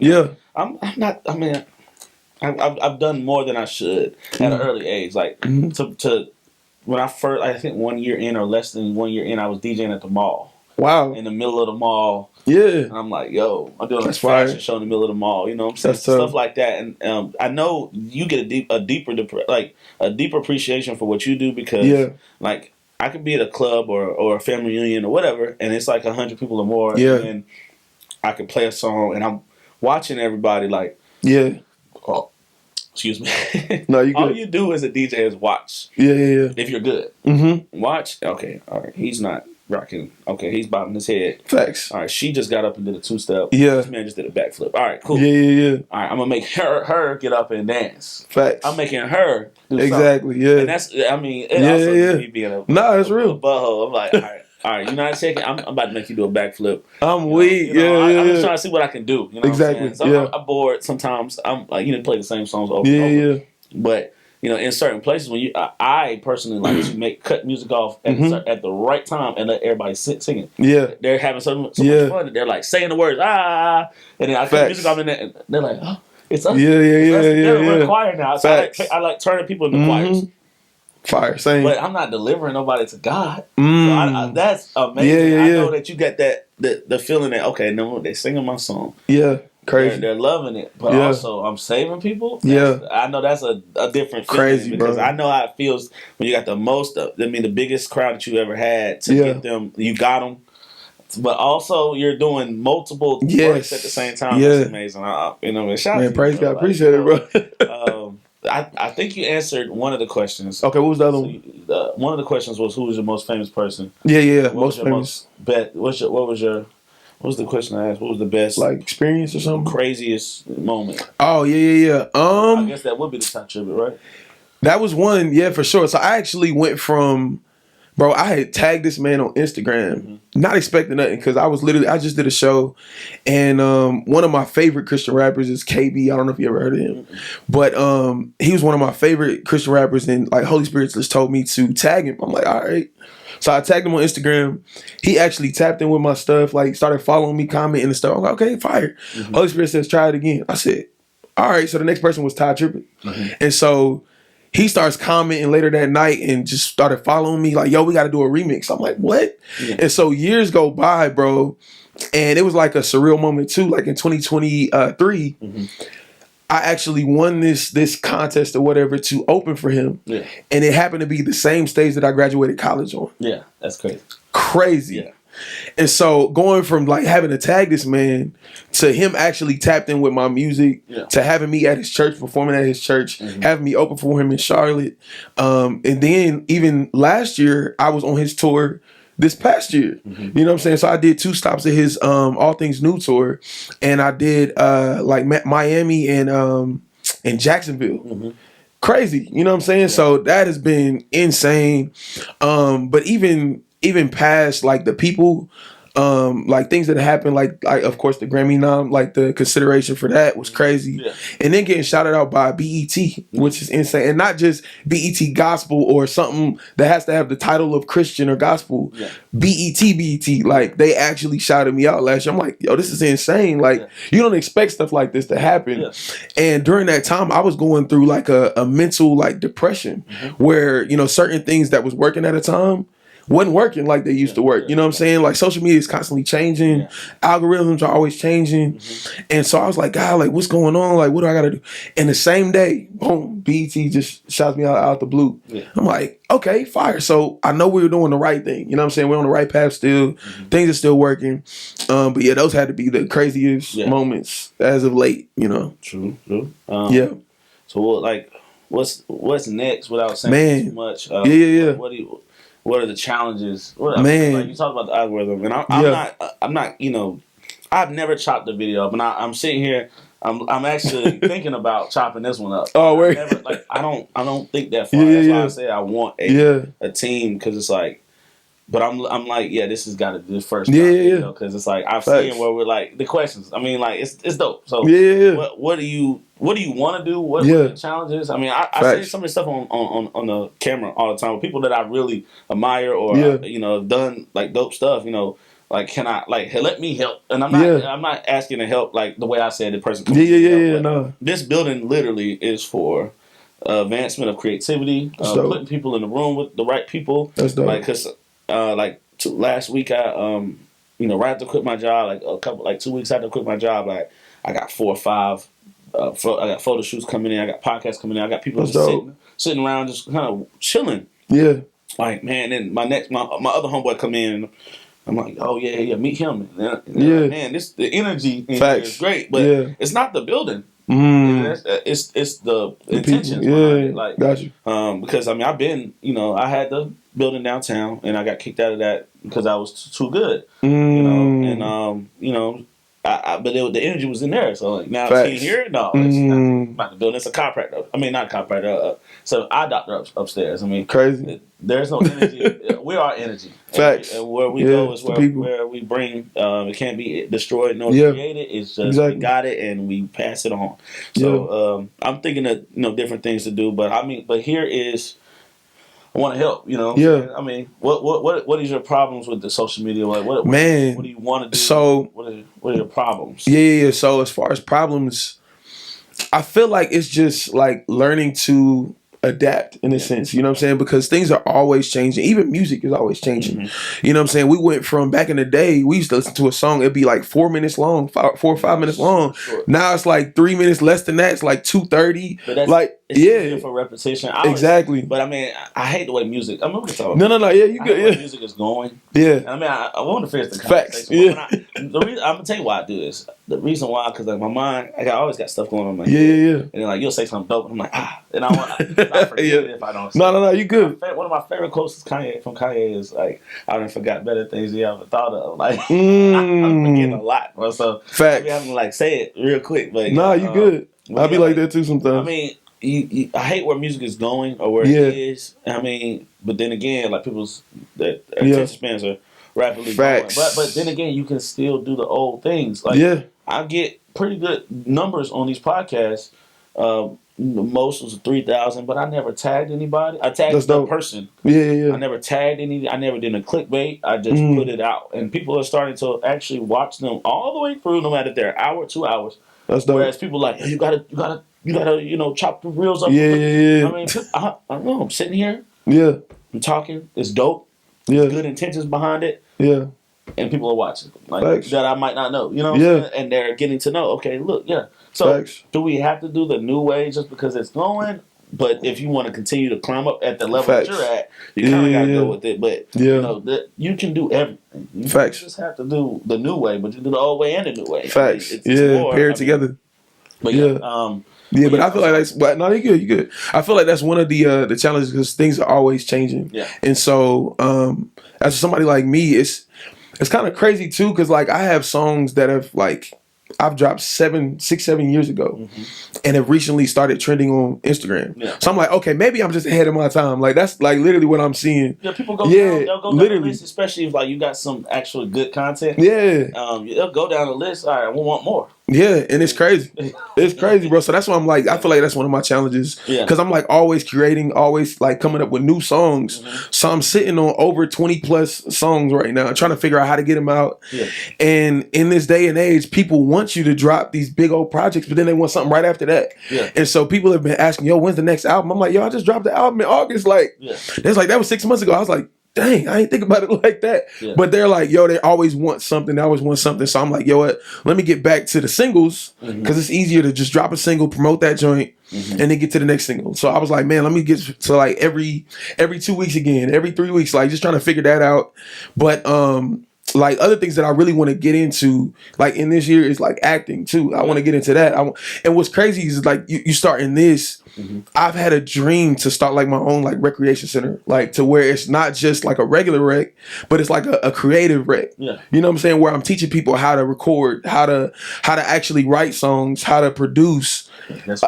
I'm not. I mean, I've done more than I should at an early age. Like to when I first, I think 1 year in or less than 1 year in, I was DJing at the mall. Wow. In the middle of the mall. Yeah. And I'm like, yo, I'm doing a fashion show in the middle of the mall. You know what I'm saying? Stuff like that. And I know you get a deeper appreciation for what you do because like I could be at a club or a family reunion or whatever, and it's like 100 people or more. Yeah. And I could play a song, and I'm watching everybody like, oh, excuse me. No, you good. All you do as a DJ is watch. Yeah. If you're good. Watch. Okay. All right. He's not rocking. Okay, he's bobbing his head. Facts. All right, she just got up and did a 2-step. Yeah. This man just did a backflip. All right, cool. Yeah. All right, I'm gonna make her get up and dance. Facts. I'm making her do exactly. something. Yeah. And that's. I mean, it also me being a it's real. Butthole. I'm like, all right. You're not taking. I'm about to make you do a backflip. I'm weak. I'm just trying to see what I can do. You know exactly. What I'm saying? So I'm bored sometimes. I'm like, play the same songs over and over. Yeah. But in certain places when I personally like to cut music off at the right time and let everybody singing. Yeah, they're having so much fun that they're like saying the words and then I cut music off and they're like, oh, it's us. Yeah. We're a choir now. So I like turning people into choirs. Fire, same. But I'm not delivering nobody to God. So that's amazing. I know that you get that the feeling that okay, no, they're singing my song. Yeah, crazy. They're loving it, but also I'm saving people. I know that's a different feeling crazy, because bro. I know how it feels when you got the biggest crowd that you ever had to get them. You got them. But also, you're doing multiple works at the same time. That's amazing. Man, praise God. Appreciate it, bro. I think you answered one of the questions. Okay, what was the other one? One of the questions was, who was your most famous person? Yeah, most famous. What was the question I asked? What was the best experience or something? Craziest moment? Oh, yeah. I guess that would be the top tribute, right? That was one, yeah, for sure. So I actually went from... Bro, I had tagged this man on Instagram, not expecting nothing, because I just did a show, and one of my favorite Christian rappers is KB. I don't know if you ever heard of him, but he was one of my favorite Christian rappers, and like Holy Spirit just told me to tag him. I'm like, all right. So I tagged him on Instagram. He actually tapped in with my stuff, like started following me, commenting and stuff. I'm like, okay, fire. Holy Spirit says, try it again. I said, all right. So the next person was Ty Trippett. And so he starts commenting later that night and just started following me like, yo, we got to do a remix. I'm like, what? Yeah. And so years go by, bro. And it was like a surreal moment too. Like in 2023, I actually won this contest or whatever to open for him. Yeah. And it happened to be the same stage that I graduated college on. Yeah, that's crazy. Crazy. Yeah. And so going from like having to tag this man to him actually tapped in with my music, to having me at his church, performing at his church, having me open for him in Charlotte. And then even last year, I was on his tour this past year. You know what I'm saying? So I did 2 stops at his All Things New tour. And I did like Miami and Jacksonville. Crazy. You know what I'm saying? Yeah. So that has been insane. But even past like the people, like things that happened, like of course the Grammy nom, like the consideration for that was crazy, and then getting shouted out by BET, which is insane, and not just BET Gospel or something that has to have the title of Christian or Gospel. BET, like they actually shouted me out last year. I'm like, yo, this is insane. Like you don't expect stuff like this to happen, and during that time I was going through like a mental like depression, where certain things that was working at a time wasn't working like they used to work. You know what I'm saying? Like social media is constantly changing. Algorithms are always changing. And so I was like, God, like what's going on? Like what do I gotta do? And the same day, boom, BET just shouts me out the blue. I'm like, okay, fire. So I know we were doing the right thing. You know what I'm saying? We're on the right path still. Things are still working. But yeah, those had to be the craziest moments as of late, True. Yeah. So what's next without saying too much? What are the challenges? Man, like you talk about the algorithm, and I'm not. I've never chopped a video up, and I'm sitting here. I'm actually thinking about chopping this one up. Oh, wait. I don't think that far. That's why I say I want a team, because it's like. But I'm like, this has got to be the first. Because it's like I've seen where we're like the questions. I mean, like it's dope. So what do you want to do? What are the challenges? I mean, I say some of the stuff on the camera all the time with people that I really admire or have done like dope stuff. Like can I let me help? And I'm not asking to help like the way I said the person. No. This building literally is for advancement of creativity, putting people in the room with the right people. That's dope. Like because. Last week I right after I quit my job, 2 weeks after I quit my job, like I got 4 or 5 I got photo shoots coming in, I got podcasts coming in, I got people just sitting around just kind of chilling. Yeah. Like man, then my other homeboy come in and I'm like, oh yeah, meet him. And like, man, the energy in here is great, but it's not the building. It's the intentions behind it. Like, got you. Because I mean, I've been, I had the building downtown, and I got kicked out of that because I was too good. But the energy was in there. So like now seeing here, no, it's not the building. It's a chiropractor. I mean, not a chiropractor. So eye doctor upstairs. I mean, crazy. There's no energy. We are energy. Facts. And where we go is where we bring. It can't be destroyed nor created. It's just we got it and we pass it on. So I'm thinking of different things to do. But I mean, here is. I want to help, I mean, what is your problems with the social media? Like, what do you want to do? So, what are your problems? Yeah. So, as far as problems, I feel like it's just like learning to adapt in a sense, you know what I'm saying? Because things are always changing. Even music is always changing. Mm-hmm. You know what I'm saying? We went from back in the day, we used to listen to a song, it'd be like 4 minutes long, 4 or 5 minutes long. Sure. Now it's like 3 minutes less than that. It's like 2:30. But that's like easier for repetition. Exactly. But I mean, I hate the way music. I'm gonna talk. No, yeah, you good. Yeah, music is going. Yeah. And I mean, I want to finish the conversation. Facts. Yeah. I'm gonna tell you why I do this. The reason why, because like my mind, I always got stuff going on in my head. Yeah. And then like you'll say something dope, and I'm like, and I forget it if I don't. No, you good. One of my favorite quotes from Kanye is like, "I done forgot better things you ever thought of." Like, I'm forgetting a lot, bro. So facts. I be having to like say it real quick, but you good. I'll be like that too sometimes. I mean, I hate where music is going or where it is. I mean, but then again, like people's attention spans are rapidly growing. But then again, you can still do the old things. Like I get pretty good numbers on these podcasts. Most was 3,000, but I never tagged anybody. I tagged the person. Yeah. I never tagged any. I never did a clickbait. I just put it out, and people are starting to actually watch them all the way through, no matter if they're an hour, 2 hours. That's dope. Whereas people like, hey, you gotta, chop the reels up. Yeah. I mean, I know I'm sitting here. Yeah. I'm talking. It's dope. Yeah. Good intentions behind it. Yeah. And people are watching, like Facts. that I might not know. You know what I'm saying? And they're getting to know. Okay, look, So Facts. Do we have to do the new way just because it's going? But if you want to continue to climb up at the level Facts. that you're at, you kind of got to go with it. But you can do everything. You just have to do the new way, but you do the old way and the new way. Facts. Pair it together. But but I feel like that's. But no, you good. I feel like that's one of the challenges because things are always changing. Yeah. And so, as somebody like me, it's kind of crazy too because like I have songs that have like I've dropped 6, 7 years ago, and have recently started trending on Instagram. Yeah. So I'm like, okay, maybe I'm just ahead of my time. Like that's like literally what I'm seeing. Yeah, people go down. They'll go down the list, especially if like you got some actual good content. Yeah. They'll go down the list. All right, we want more. Yeah, and it's crazy. It's crazy, bro. So that's why I'm like, I feel like that's one of my challenges. Yeah. Because I'm like always creating, always like coming up with new songs. So I'm sitting on over 20 plus songs right now, trying to figure out how to get them out. Yeah. And in this day and age, people want you to drop these big old projects, but then they want something right after that. Yeah. And so people have been asking, yo, when's the next album? I'm like, yo, I just dropped the album in August. Like, it's like, that was 6 months ago. I was like, dang, I ain't think about it like that. Yeah. But they're like, yo, they always want something. They always want something. So I'm like, yo, what? Let me get back to the singles because it's easier to just drop a single, promote that joint, and then get to the next single. So I was like, man, let me get to like every 2 weeks again, every 3 weeks, like just trying to figure that out. But like other things that I really want to get into, like in this year, is like acting too. I want to get into that. And what's crazy is like you start in this. I've had a dream to start like my own like recreation center, like to where it's not just like a regular rec, but it's like a creative rec. Yeah. You know what I'm saying? Where I'm teaching people how to record, how to actually write songs, how to produce.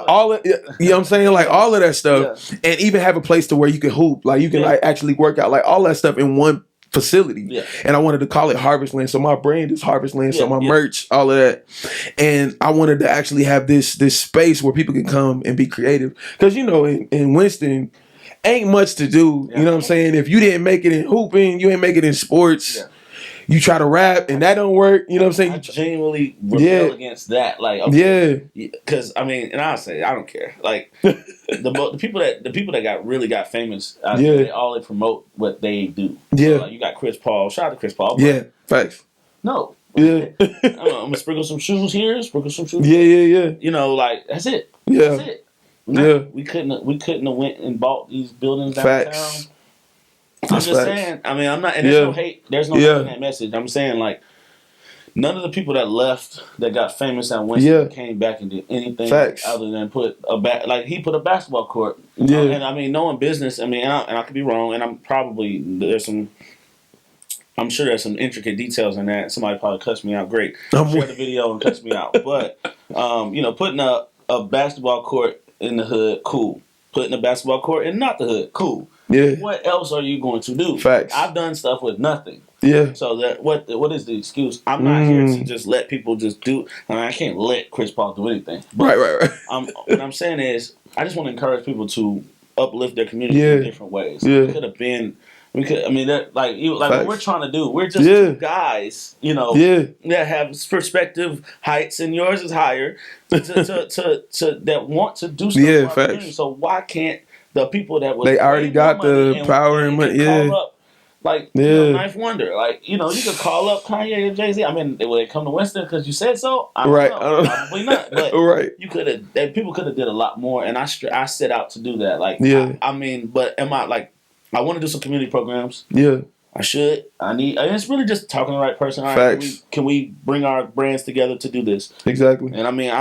All of, you know what I'm saying? Like all of that stuff, and even have a place to where you can hoop, like you can like actually work out, like all that stuff in one facility. Yeah. And I wanted to call it Harvest Land. So my brand is Harvest Land. So my merch, all of that. And I wanted to actually have this space where people can come and be creative. Because, you know, in Winston, ain't much to do. You know what I'm saying? If you didn't make it in hooping, you ain't make it in sports. Yeah. You try to rap and that don't work. You know what I'm saying? I genuinely rebel against that. Like, because I mean, and I say I don't care. Like the people that really got famous, they all promote what they do. Yeah, so, like, you got Chris Paul. Shout out to Chris Paul. Yeah, facts. No. Yeah, I'm gonna sprinkle some shoes here. Sprinkle some shoes. Yeah. You know, like that's it. Yeah, that's it. No, we couldn't have went and bought these buildings downtown. Facts. I'm just saying. I mean, I'm not. And there's no hate. There's no hate in that message. I'm saying like none of the people that left that got famous at Winston came back and did anything other than put he put a basketball court. And I mean, knowing business. I mean, and I could be wrong. And I'm sure there's some intricate details in that. Somebody probably cussed me out. Great. Share the video and cuss me out. But putting a basketball court in the hood, cool. Putting a basketball court in not the hood, cool. Yeah. What else are you going to do? Facts. I've done stuff with nothing. Yeah. So that what is the excuse? I'm not here to just let people just do. I mean, I can't let Chris Paul do anything. But right. What I'm saying is, I just want to encourage people to uplift their community in different ways. Yeah. It could have been. I mean, that what we're trying to do. We're just two guys, that have perspective heights, and yours is higher. To that want to do stuff. Facts. So why can't the people that was they already got the power and money. Yeah. Call up, like, you know, Ninth Wonder. Like, you know, you could call up Kanye and Jay-Z. I mean, will they come to Winston because you said so? I don't know. Probably not. But you could have. People could have did a lot more, and I set out to do that. Like, I mean, but am I like? I want to do some community programs. Yeah. I should. I need. And it's really just talking to the right person. All right, can we bring our brands together to do this? Exactly. And I mean,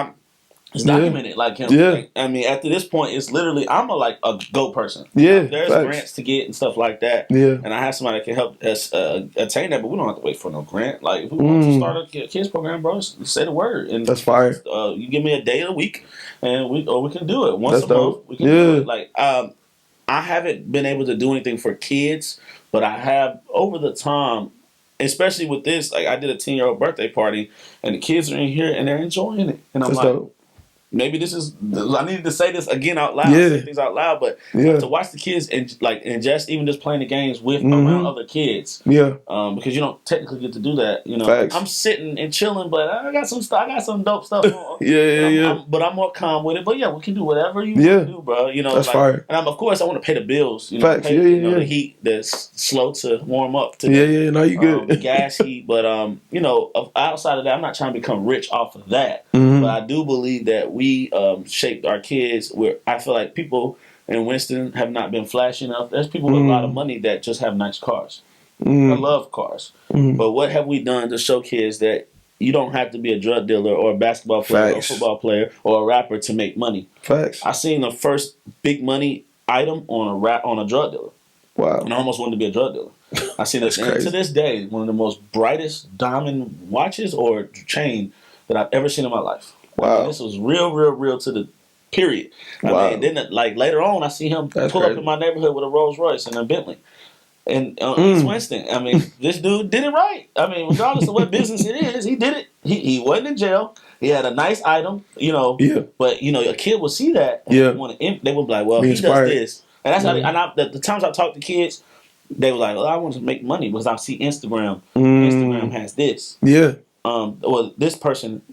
it's documented. Like, like, I mean, after this point, it's literally I'm a go person. Yeah. There's grants to get and stuff like that. Yeah. And I have somebody that can help us attain that, but we don't have to wait for no grant. Like, if we want to start a kids program, bro, just say the word. And that's fire. You give me a day of the week, and we can do it once a month. We can do it. Like, I haven't been able to do anything for kids. But I have, over the time, especially with this, like I did a 10-year-old birthday party, and the kids are in here, and they're enjoying it. And I'm dope. Maybe this is, I needed to say this again out loud, say things out loud, but to watch the kids ingest even just playing the games with around other kids. Yeah. Because you don't technically get to do that. You know, facts. I'm sitting and chilling, but I got some stuff, I got some dope stuff on. But I'm more calm with it. But yeah, we can do whatever you want to do, bro. You know, that's fire. And of course I want to pay the bills. You know, facts. The heat that's slow to warm up today. No, you good. The gas heat. But you know, outside of that, I'm not trying to become rich off of that. But I do believe that we shaped our kids where I feel like people in Winston have not been flashy enough. There's people with a lot of money that just have nice cars. I love cars. But what have we done to show kids that you don't have to be a drug dealer or a basketball player or a football player or a rapper to make money? Facts. I seen the first big money item on a drug dealer. Wow. And I almost wanted to be a drug dealer. I seen this to this day, one of the most brightest diamond watches or chain that I've ever seen in my life. Wow. I mean, this was real to the period. I mean, then like later on, I see him pull up in my neighborhood with a Rolls Royce and a Bentley. And East Winston. I mean, this dude did it right. I mean, regardless of what business it is, he did it. He wasn't in jail. He had a nice item, you know. Yeah. But, you know, a kid will see that and they would be like, well, he does this. And that's how the times I talk to kids, they were like, well, I want to make money because I see Instagram. Instagram has this. Yeah. Well, this person,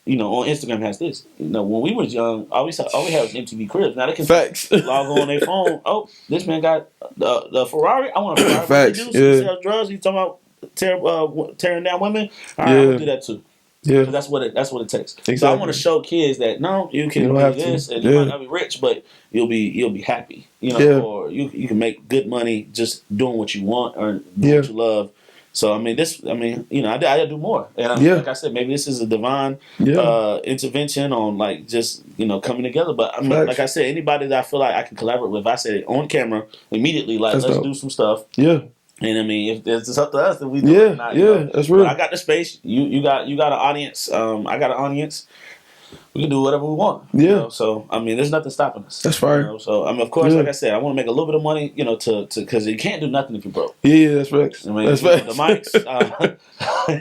you know, on Instagram has this. You know, when we was young, all we had was MTV Cribs. Now they can log on their phone. Oh, this man got the Ferrari. I want a Ferrari. Facts. He sells drugs. He's talking about tearing down women. All right, I'm gonna do that too. Yeah, that's what it takes. Exactly. So I want to show kids that no, you can do this, and you might not be rich, but you'll be happy. You know, or you can make good money just doing what you want or doing what you love. So I mean, you know, I gotta do more. And like I said, maybe this is a divine intervention on like just, you know, coming together. But I mean, like I said, anybody that I feel like I can collaborate with, I say on camera immediately, like let's do some stuff. Yeah. And I mean, if it's up to us, then we do it. Not, you know. That's real. But I got the space. You got an audience. I got an audience. We can do whatever we want. Yeah. You know? So I mean, there's nothing stopping us. That's fine. You know? So I mean, of course, like I said, I want to make a little bit of money. You know, to because you can't do nothing if you're broke. Yeah, that's right. I mean, that's right. The mics,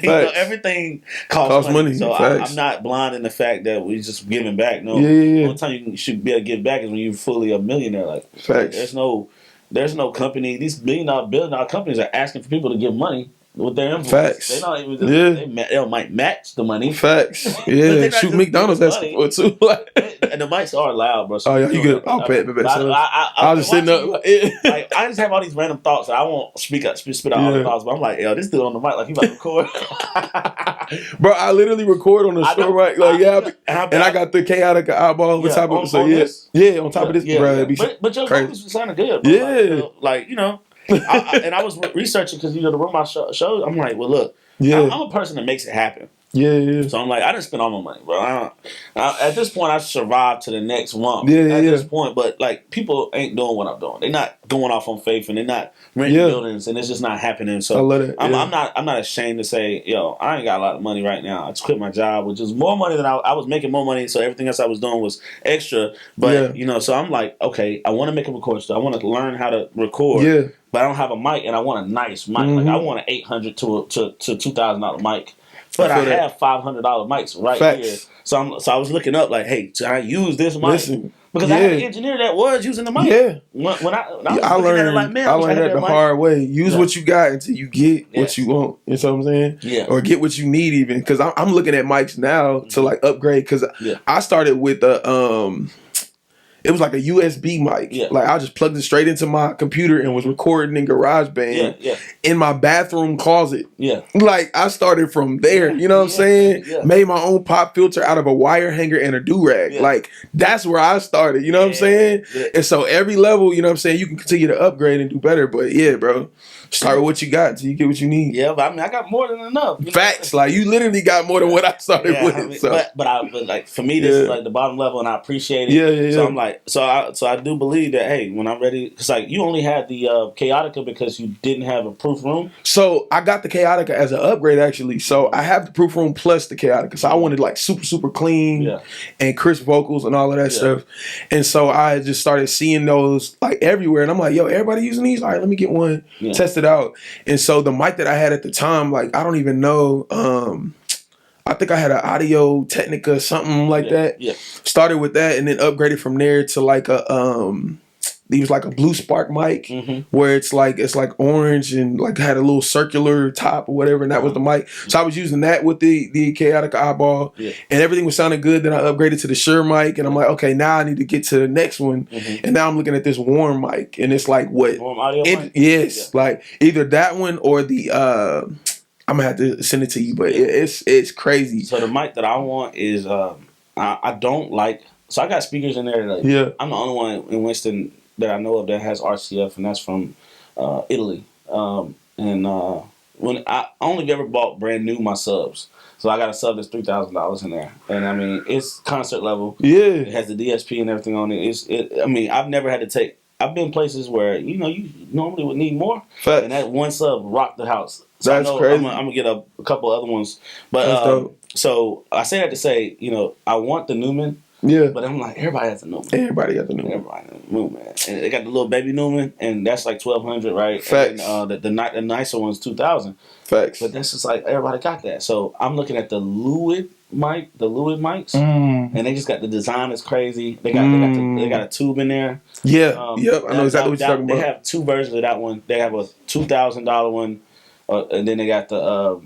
you know, everything costs money. So I'm not blind in the fact that we just giving back. No, the only time you should be able to give back is when you're fully a millionaire. Like, facts. There's no company. These billion dollar companies are asking for people to give money with their influence. Facts. They don't even they might match the money. Facts. Yeah. Shoot, McDonald's asking for it too. And the mics are loud, bro. So you good? I'll pay it. I was just sitting up. Like, I just have all these random thoughts. I won't spit out all the thoughts, but I'm like, yo, this dude on the mic, like he about to record. Bro, I literally record on the show, right? Like, and I got the chaotic eyeball over top of it. So on top of this, bro. But your vocals was sounding good, bro. Yeah. Like, you know. And I was researching because, you know, the room I showed, I'm like, well, look, I'm a person that makes it happen. Yeah. So I'm like, I didn't spend all my money, bro. At this point, I survived to the next month. At this point, but like, people ain't doing what I'm doing. They're not going off on faith, and they're not renting buildings, and it's just not happening. So I love it. I'm not ashamed to say, yo, I ain't got a lot of money right now. I just quit my job, which is more money than I was making more money. So everything else I was doing was extra. But you know, so I'm like, okay, I want to make a record store. I want to learn how to record. Yeah. But I don't have a mic, and I want a nice mic. Like, I want an $800 to $2,000 mic. But I have $500 mics right here. So I was looking up like, hey, should I use this mic? Listen, because I had an engineer that was using the mic. Yeah. When I was looking at it like, man, I learned that the hard way. Use what you got until you get what you want. You know what I'm saying? Yeah. Or get what you need even. Because I'm looking at mics now to like upgrade. Because I started with it was like a USB mic. Yeah. Like I just plugged it straight into my computer and was recording in GarageBand in my bathroom closet. Yeah. Like I started from there. You know what I'm saying? Yeah. Made my own pop filter out of a wire hanger and a do-rag. Yeah. Like that's where I started. You know what I'm saying? Yeah. And so every level, you know what I'm saying, you can continue to upgrade and do better. But yeah, bro. Start with what you got till you get what you need. Yeah, but I mean, I got more than enough. Facts, like you literally got more than what I started with. I mean, so. but like for me, this is like the bottom level, and I appreciate it. Yeah. So I'm like, so I do believe that. Hey, when I'm ready, because like you only had the Chaotica because you didn't have a proof room. So I got the Chaotica as an upgrade actually. So I have the proof room plus the Chaotica. So I wanted like super clean and crisp vocals and all of that stuff. And so I just started seeing those like everywhere, and I'm like, yo, everybody using these. All right, let me get one, test it out. And so the mic that I had at the time, like I don't even know, I think I had an Audio Technica, something like that. Yeah. Started with that and then upgraded from there to like a it was like a Blue Spark mic where it's like orange and like had a little circular top or whatever, and that was the mic. So I was using that with the Chaotica eyeball, and everything was sounding good. Then I upgraded to the Shure mic, and I'm like, okay, now I need to get to the next one. And now I'm looking at this Warm mic, and it's like what? Warm audio mic? Yes, like either that one or the I'm gonna have to send it to you, but it's crazy. So the mic that I want is I don't like. So I got speakers in there. Like, I'm the only one in Winston that I know of that has RCF, and that's from Italy. When I only ever bought brand new my subs, so I got a sub that's $3,000 in there, and I mean it's concert level. Yeah, it has the DSP and everything on it. I mean I've never had to take. I've been places where you normally would need more, and that one sub rocked the house. So that's crazy. I'm gonna get a couple other ones, but so I say that to say I want the Newman. Yeah, but I'm like everybody has a Newman. Everybody got the Newman. Everybody has a Newman, and they got the little baby Newman, and that's like $1,200, right? Facts. And the nicer one's $2,000. Facts. But that's just like everybody got that. So I'm looking at the Lewitt mics, and they just got the design is crazy. They got a tube in there. Yeah, yep. I know exactly what you're talking about. They have two versions of that one. They have a $2,000 one, and then they got the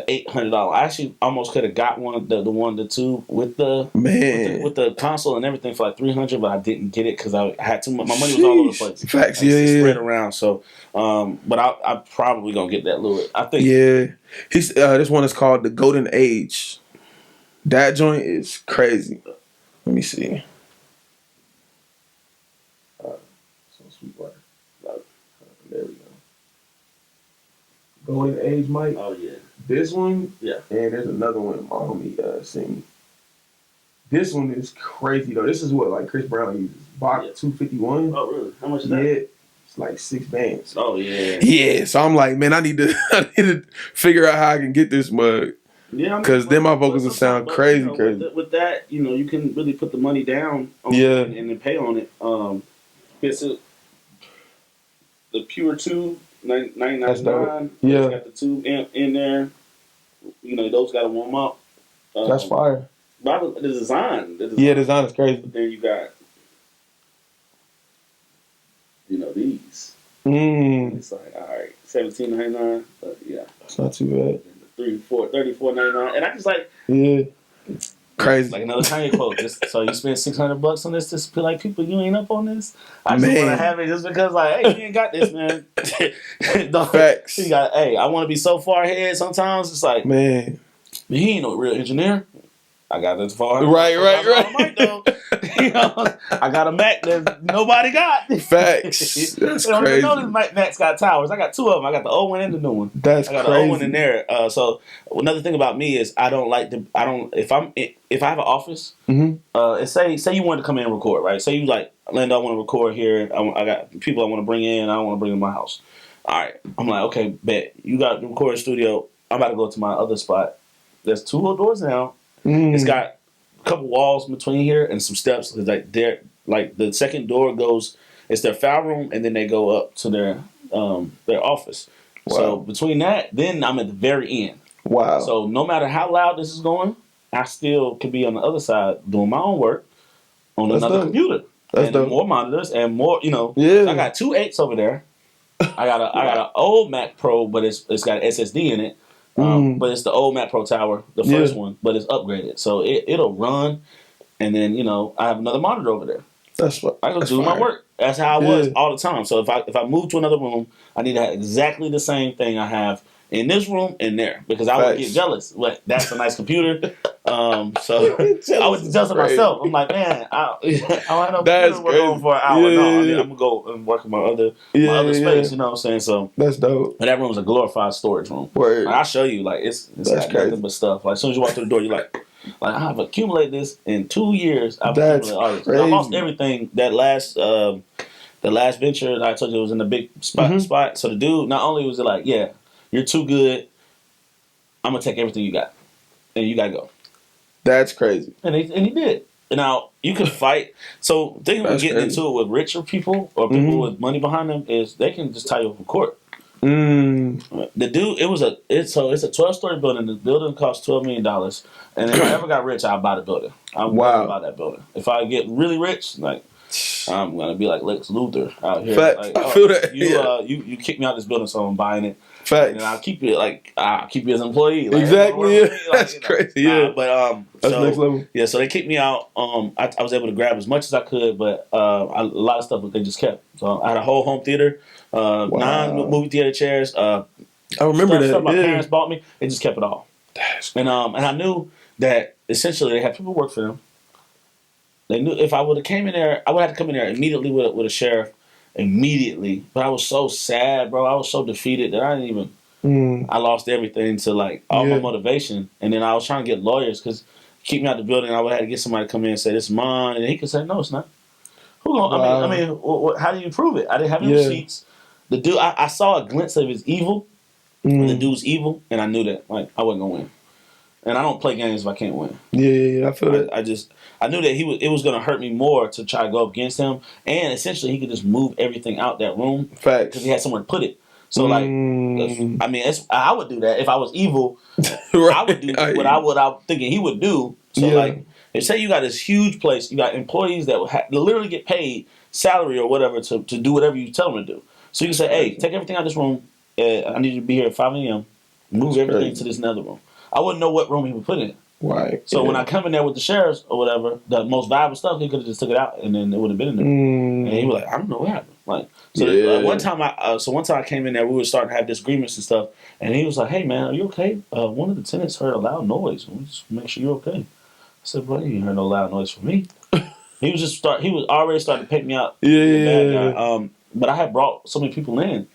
$800. I actually almost could have got the tube with the console and everything for like $300, but I didn't get it because I had too much. My money was all over the place. Facts, spread around. So, but I'm probably gonna get that Lewitt. I think. Yeah, he's this one is called the Golden Age. That joint is crazy. Let me see. Sweetwater. There we go. Golden Age mic. Oh yeah. This one, yeah, and there's another one my homie sent me. This one is crazy though. This is what like Chris Brown uses. Bach 251. Oh really? How much is that? Yeah, it's like 6 bands. Oh yeah. Yeah, so I'm like, man, I need to figure out how I can get this mug. Yeah, because then my vocals will sound crazy. With that, you can really put the money down. On it and then pay on it. It's the Pure Tube. $9.99. Yeah, it's got the tube in there. Those got to warm up. That's fire. But the design. Yeah, design is crazy. But then you got, these. It's like all right, $17.99. But yeah, it's not too bad. $34.99, and I just like crazy. Like another Kanye quote. So you spend $600 on this to be like people you ain't up on this. I just want to have it just because like, hey, you ain't got this, man. Facts. I want to be so far ahead. Sometimes it's like, man, he ain't no real engineer. I got this far. Right. I got a Mac that nobody got. Facts. That's crazy. I know this Mac's got towers. I got two of them. I got the old one and the new one. I got the old one in there. So another thing about me is if I have an office, say you wanted to come in and record, right? Say you like, Lando, I want to record here. I got people I want to bring in. I don't want to bring in my house. All right. I'm like, okay, bet. You got the recording studio. I'm about to go to my other spot. There's 2 little doors now. It's got a couple walls between here and some steps. Cause like the second door goes, it's their file room, and then they go up to their office. Wow. So between that, then I'm at the very end. Wow. So no matter how loud this is going, I still could be on the other side doing my own work on another computer. That's dope. More monitors and more, Yeah. So I got 2 8s over there. I got an old Mac Pro, but it's got an SSD in it. But it's the old Mac Pro Tower, the first one, but it's upgraded. So it'll run, and then, I have another monitor over there. I go do my work. That's how I was all the time. So if I move to another room, I need to have exactly the same thing I have in this room and there, because I would get jealous. But that's a nice computer. So I was jealous of myself. I'm like, man, I don't have no computer to work on for an hour. No, I'm gonna go and work in my other space. You know what I'm saying? So that's dope. But that room's a glorified storage room. Like, I'll show you. Like it's got nothing but stuff. Like as soon as you walk through the door, you're like I've accumulated this in 2 years. I've accumulated all this. I lost everything that last. The last venture I told you was in the big spot. So the dude, not only was it like, yeah, you're too good, I'm gonna take everything you got, and you gotta go. That's crazy. And he did. And now you can fight. So the thing we're getting into it with richer people or people with money behind them is they can just tie you up in court. The dude, it's a 12-story building. The building cost $12 million. And if I ever got rich, I'll buy the building. I'm gonna buy that building. If I get really rich, like. I'm gonna be like Lex Luthor out here. Fact. Like, I feel that. You kick me out this building, so I'm buying it. Fact. And I'll keep you as an employee. Like, exactly. You know, like, that's crazy. Yeah. But that's next level. Yeah. So they kicked me out. I was able to grab as much as I could, but a lot of stuff they just kept. So I had a whole home theater, 9 movie theater chairs. I remember that. Stuff my parents bought me. They just kept it all. And I knew that essentially they had people work for them. They knew if I would have came in there, I would have to come in there immediately with a sheriff, immediately. But I was so sad, bro. I was so defeated that I didn't even. I lost everything to like all my motivation, and then I was trying to get lawyers because keep me out the building. I would have to get somebody to come in and say this is mine, and he could say no, it's not. Who gonna? Wow. I mean, how do you prove it? I didn't have any receipts. The dude, I saw a glimpse of his evil. The dude's evil, and I knew that like I wasn't gonna win. And I don't play games if I can't win. Yeah, I feel it. I knew that it was going to hurt me more to try to go up against him. And essentially, he could just move everything out that room. Facts. Because he had somewhere to put it. So, I would do that. If I was evil, right. I would do what I'm thinking he would do. So, if say you got this huge place, you got employees that will literally get paid salary or whatever to do whatever you tell them to do. So, you can say, hey, take everything out of this room. I need you to be here at 5 a.m. Move everything to this other room. I wouldn't know what room he would put in. Right. So when I come in there with the sheriffs or whatever, the most valuable stuff, he could have just took it out and then it would have been in there. And he was like, I don't know what happened. Like, so one time I came in there, we were starting to have disagreements and stuff, and he was like, hey man, are you okay? One of the tenants heard a loud noise. We just make sure you're okay. I said, bro, you didn't hear no loud noise from me. He was already starting to pick me out. Bad guy. But I had brought so many people in.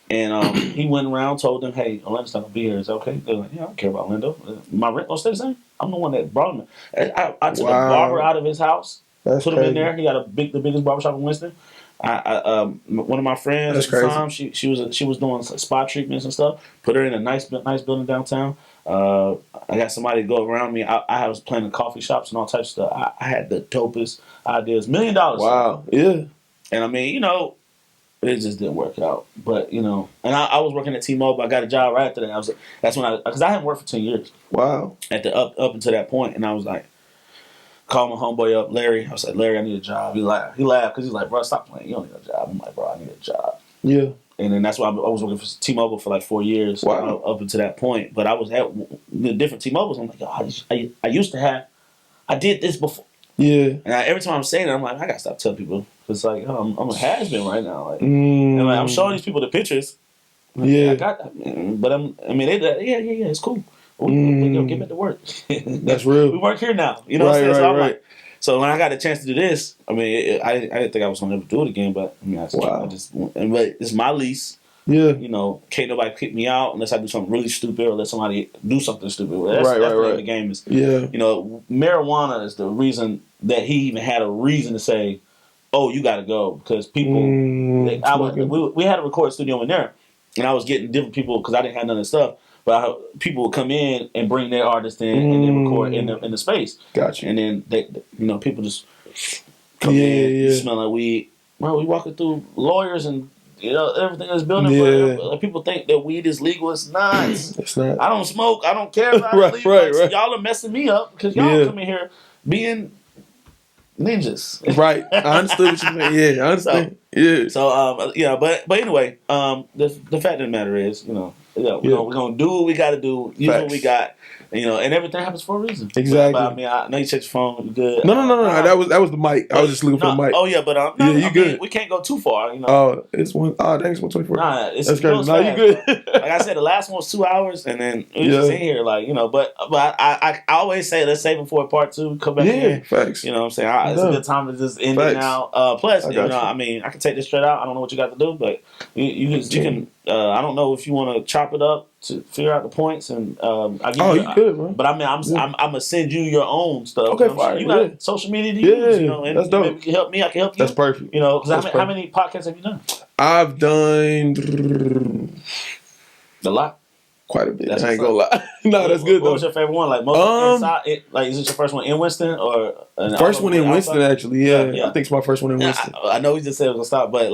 And he went around, told them, hey, Orlando's not going to be here. Is that okay? They're like, yeah, I don't care about Orlando. My rent will stay the same. I'm the one that brought him. I took a barber out of his house, put him in there. He got the biggest barbershop in Winston. One of my friends at the time, she was doing spa treatments and stuff. Put her in a nice building downtown. I got somebody to go around me. I was planning coffee shops and all types of stuff. I had the dopest ideas. $1 million. Wow. Yeah. And I mean, it just didn't work out. But, and I was working at T-Mobile. I got a job right after that. Because I hadn't worked for 10 years. Wow. Up until that point. And I was like, called my homeboy up, Larry. I was like, Larry, I need a job. He laughed because he's like, bro, stop playing. You don't need a job. I'm like, bro, I need a job. Yeah. And then that's why I was working for T-Mobile for like 4 years. Wow. Up until that point. But I was at the different T-Mobiles. I'm like, I used to have, I did this before. Yeah. And every time I'm saying it, I'm like, I gotta stop telling people. It's like, I'm a has-been right now. Like, and like, I'm showing these people the pictures. Like, I got that. But it's cool. Get back to work. That's real. We work here now. You know what I'm saying? So I'm like, so when I got a chance to do this, I mean, I didn't think I was gonna ever do it again. But I mean, but it's my lease. Yeah. Can't nobody kick me out unless I do something really stupid or let somebody do something stupid. That's the game is. Yeah. Marijuana is the reason that he even had a reason to say, "Oh, you got to go," because people. We had a recording studio in there, and I was getting different people because I didn't have none of the stuff. But people would come in and bring their artists in and then record in the space. Gotcha. And then people just come in, smell like weed. Bro, we walking through lawyers and. Everything that's building. People think that weed is legal. It's not. It's not. I don't smoke. I don't care about it. Right. Y'all are messing me up because y'all come in here being ninjas. Right. I understood what you mean. Yeah, I understand. But anyway, the fact of the matter is, we're gonna do what we got to do. Use what we got. and everything happens for a reason. Exactly. But I mean, I know you checked your phone. You good? No. That was the mic. I was just looking for the mic. Oh yeah, but you good. We can't go too far. Oh, it's one. Oh, dang, it's 124. Nah, that's crazy. Nah, you good. Like I said, the last one was 2 hours, and then we just in here, But I always say let's save it for a part 2. Come back in. Facts. You know what I'm saying? It's a good time to just end it now. Plus, I mean, I can take this straight out. I don't know what you got to do, but you can. I don't know if you want to chop it up to figure out the points, and I give you good, man. But I mean, I'm gonna send you your own stuff. Okay, fine. You got social media to use, and that's dope. maybe you can help me. I can help you. That's perfect. Because how many podcasts have you done? I've done a lot. Quite a bit. I ain't gonna lie. No, that's good though. What was your favorite one? Like most inside? Is this your first one in Winston or first one in Winston? Actually, yeah. I think it's my first one in Winston. I know we just said it was gonna stop, but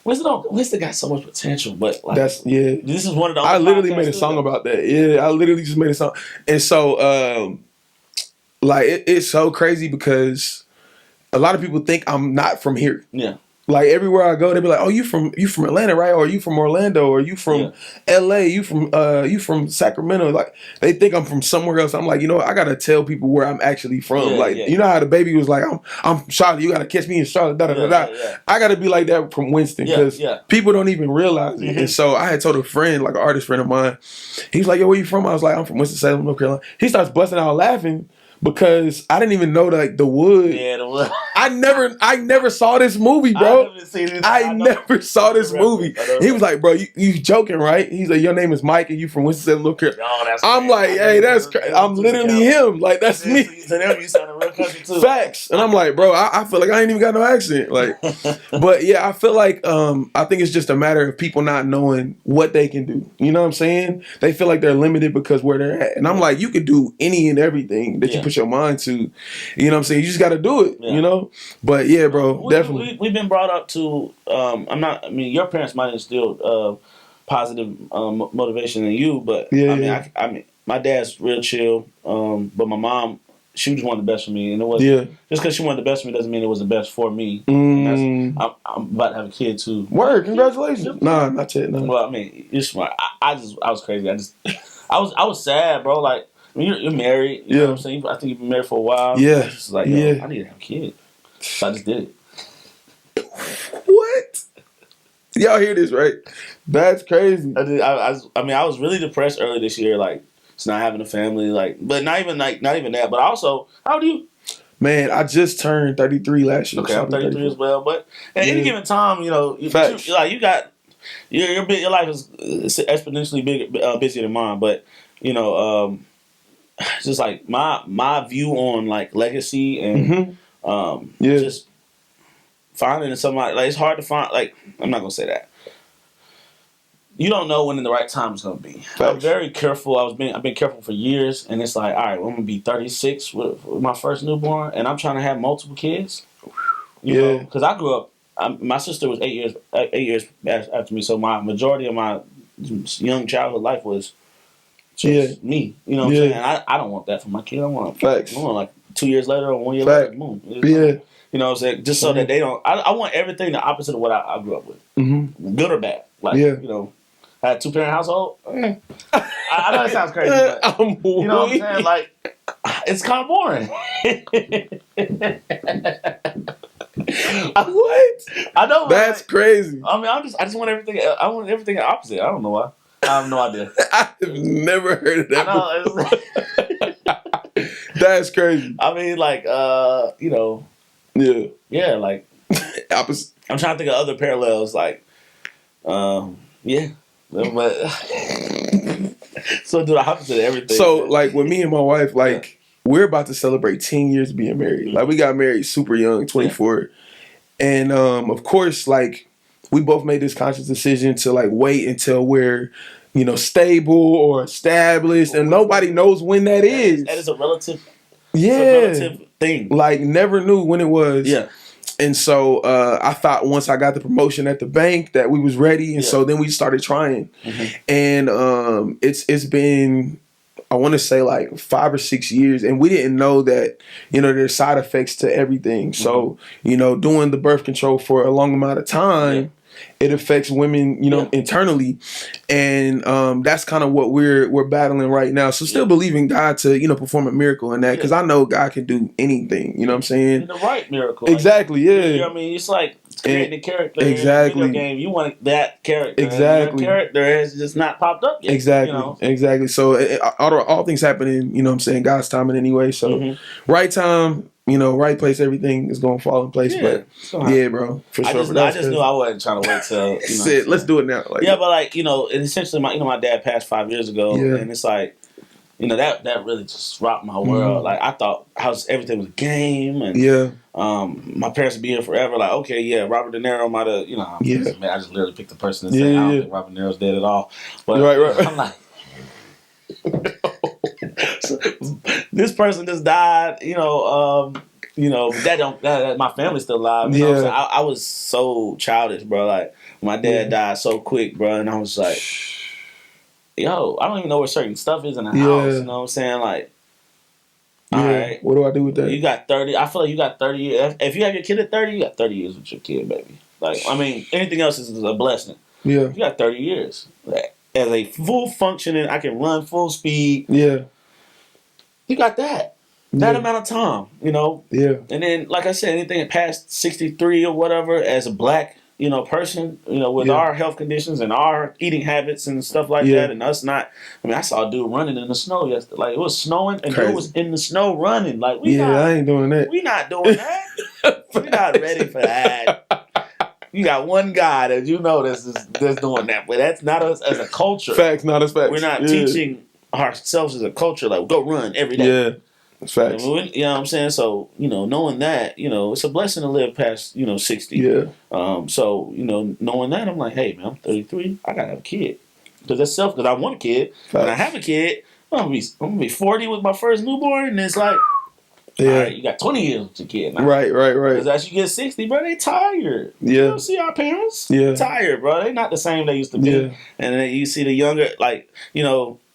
Winston got so much potential, but this is one of the. I literally made a song about that. Yeah, I literally just made a song, and so it's so crazy because a lot of people think I'm not from here. Yeah. Like everywhere I go, they be like, "Oh, you from Atlanta, right? Or you from Orlando? Or you from L.A.? You from Sacramento?" Like they think I'm from somewhere else. I'm like, I gotta tell people where I'm actually from. You know how the baby was like, "I'm Charlotte. You gotta catch me in Charlotte." I gotta be like that from Winston because people don't even realize it. And so I had told a friend, like an artist friend of mine, he was like, "Yo, where you from?" I was like, "I'm from Winston-Salem, North Carolina." He starts busting out laughing. Because I didn't even know the Wood. Yeah, the Wood. I never saw this movie, bro. I never saw this movie. He was like, "Bro, you joking, right?" He's like, "Your name is Mike, and you from Winston-Salem, North Carolina." I'm like, "Hey, that's crazy. I'm literally him. Like that's me." To them, you sound real country too. Facts, and I'm like, "Bro, I feel like I ain't even got no accent." Like, but yeah, I feel like I think it's just a matter of people not knowing what they can do. You know what I'm saying? They feel like they're limited because where they're at, and I'm like, you could do any and everything that you put your mind to. You know what I'm saying? You just got to do it. But yeah, bro, definitely. We've been brought up to. Your parents might instill positive motivation in you, but I mean, my dad's real chill. But my mom, she just wanted the best for me, and it was just because she wanted the best for me doesn't mean it was the best for me. I'm about to have a kid too. Word, congratulations! Nah, not yet. No. Well, I mean, you're smart. I was crazy. I was sad, bro. Like. I mean, you're married, you know what I'm saying? I think you've been married for a while. Yeah. It's just like, I need to have a kid. So I just did it. What? Y'all hear this, right? That's crazy. I was really depressed early this year, like, it's not having a family, like, but not even that. But also, how old are you? Man, I just turned 33 last year. Okay, I'm 33 as well. But at any given time, you got your life is exponentially busier than mine. But just like my view on like legacy and just finding somebody, like it's hard to find. Like I'm not gonna say that. You don't know when the right time is gonna be. I'm very careful. I've been careful for years, and it's like, all right, well, I'm gonna be 36 with my first newborn, and I'm trying to have multiple kids. You know, because I grew up. My sister was 8 years after me, so my majority of my young childhood life was. Just me, you know what I'm saying? I don't want that for my kid. I want like 2 years later or 1 year later, boom. You know what I'm saying? Just so that they don't. I want everything the opposite of what I grew up with, good or bad. Like I had a 2-parent household. I know it sounds crazy, but you know what I'm saying? Like it's kind of boring. What? I know. That's crazy. I mean, I just want everything. I want everything opposite. I don't know why. I have no idea. I've never heard of that. That's crazy. I mean, like, Yeah, like, opposite. I'm trying to think of other parallels, like, but so do the opposite of everything. So, like, with me and my wife, like, we're about to celebrate 10 years being married. Like, we got married super young, 24. And, of course, like, we both made this conscious decision to like wait until we're, stable or established, and nobody knows when that is. That is a relative. Thing. Like never knew when it was. Yeah. And so I thought once I got the promotion at the bank that we was ready, and so then we started trying, and it's been. I want to say like 5 or 6 years, and we didn't know that, there's side effects to everything. So, doing the birth control for a long amount of time, it affects women, internally, and that's kind of what we're battling right now. So still believe in God to perform a miracle in that, because I know God can do anything. You know what I'm saying? And the right miracle. Exactly. I mean, it's like creating a character exactly. in a video game. You want that character. Exactly. And your character has just not popped up yet. Exactly. Exactly. So all things happening, I'm saying, God's timing anyway. So right time, right place, everything is going to fall in place. But bro, for sure. I just knew I wasn't trying to wait till, let's do it now. But and essentially my dad passed 5 years ago, and it's like, that really just rocked my world. Like, I thought everything was a game, and my parents would be here forever. Like, okay, Robert De Niro might have, I just literally picked the person and say I don't think Robert De Niro's dead at all. But I'm like, this person just died. That my family's still alive. You know what I'm saying? I was so childish, bro. Like, my dad died so quick, bro, and I was like, yo, I don't even know where certain stuff is in the house. You know what I'm saying? Like, all right. What do I do with that? You got 30. I feel like you got 30 years. If you have your kid at 30, you got 30 years with your kid, baby. Like, I mean, anything else is a blessing. Yeah. You got 30 years. Like, as a full functioning, I can run full speed. Yeah. You got that. That amount of time, Yeah. And then, like I said, anything past 63 or whatever, as a black person, with our health conditions and our eating habits and stuff like that, and us not. I mean, I saw a dude running in the snow yesterday. Like, it was snowing, and dude was in the snow running. Like, I ain't doing that. We not doing that. We're not ready for that. You got one guy that that's doing that, but that's not us as a culture. Facts, not as facts. We're not teaching ourselves as a culture like go run every day. Yeah. Facts. You know what I'm saying? So, knowing that, it's a blessing to live past, 60. Yeah. So, knowing that, I'm like, hey, man, I'm 33. I got to have a kid. Because I want a kid. Facts. When I have a kid, I'm going to be 40 with my first newborn. And it's like, all right, you got 20 years with your kid now. Right. Because as you get 60, bro, they tired. Yeah. You don't see our parents? Yeah. Tired, bro. They not the same they used to be. Yeah. And then you see the younger, like,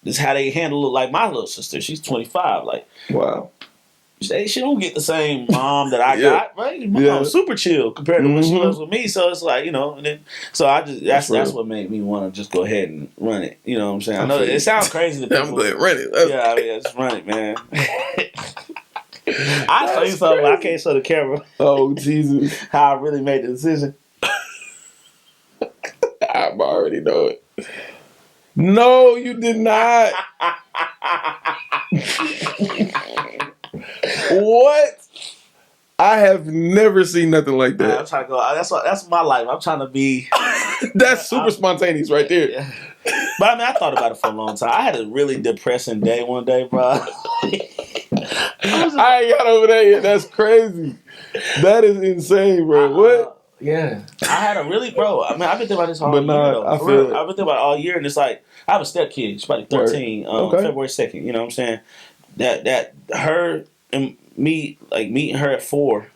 this is how they handle it. Like my little sister, she's 25. Like, wow, she don't get the same mom that I got. Right? Mom's super chill compared to when she lives with me. So it's like, and then that's what made me want to just go ahead and run it. You know what I'm saying? I know it sounds crazy to people. I'm going to run it. Just run it, man. I'll show you something. I can't show the camera. Oh Jesus! How I really made the decision. I already know it. No, you did not. What? I have never seen nothing like that. I'm trying to go. That's my life. I'm trying to be. That's super spontaneous right there. Yeah. But I mean, I thought about it for a long time. I had a really depressing day one day, bro. I ain't got over there yet. That's crazy. That is insane, bro. What? Yeah. I had a really, bro. I mean, I've been thinking about this all year, though. I've been thinking about it all year, and it's like, I have a step kid. She's about 13, February 2nd. You know what I'm saying? That her and me, like, meeting her at 4.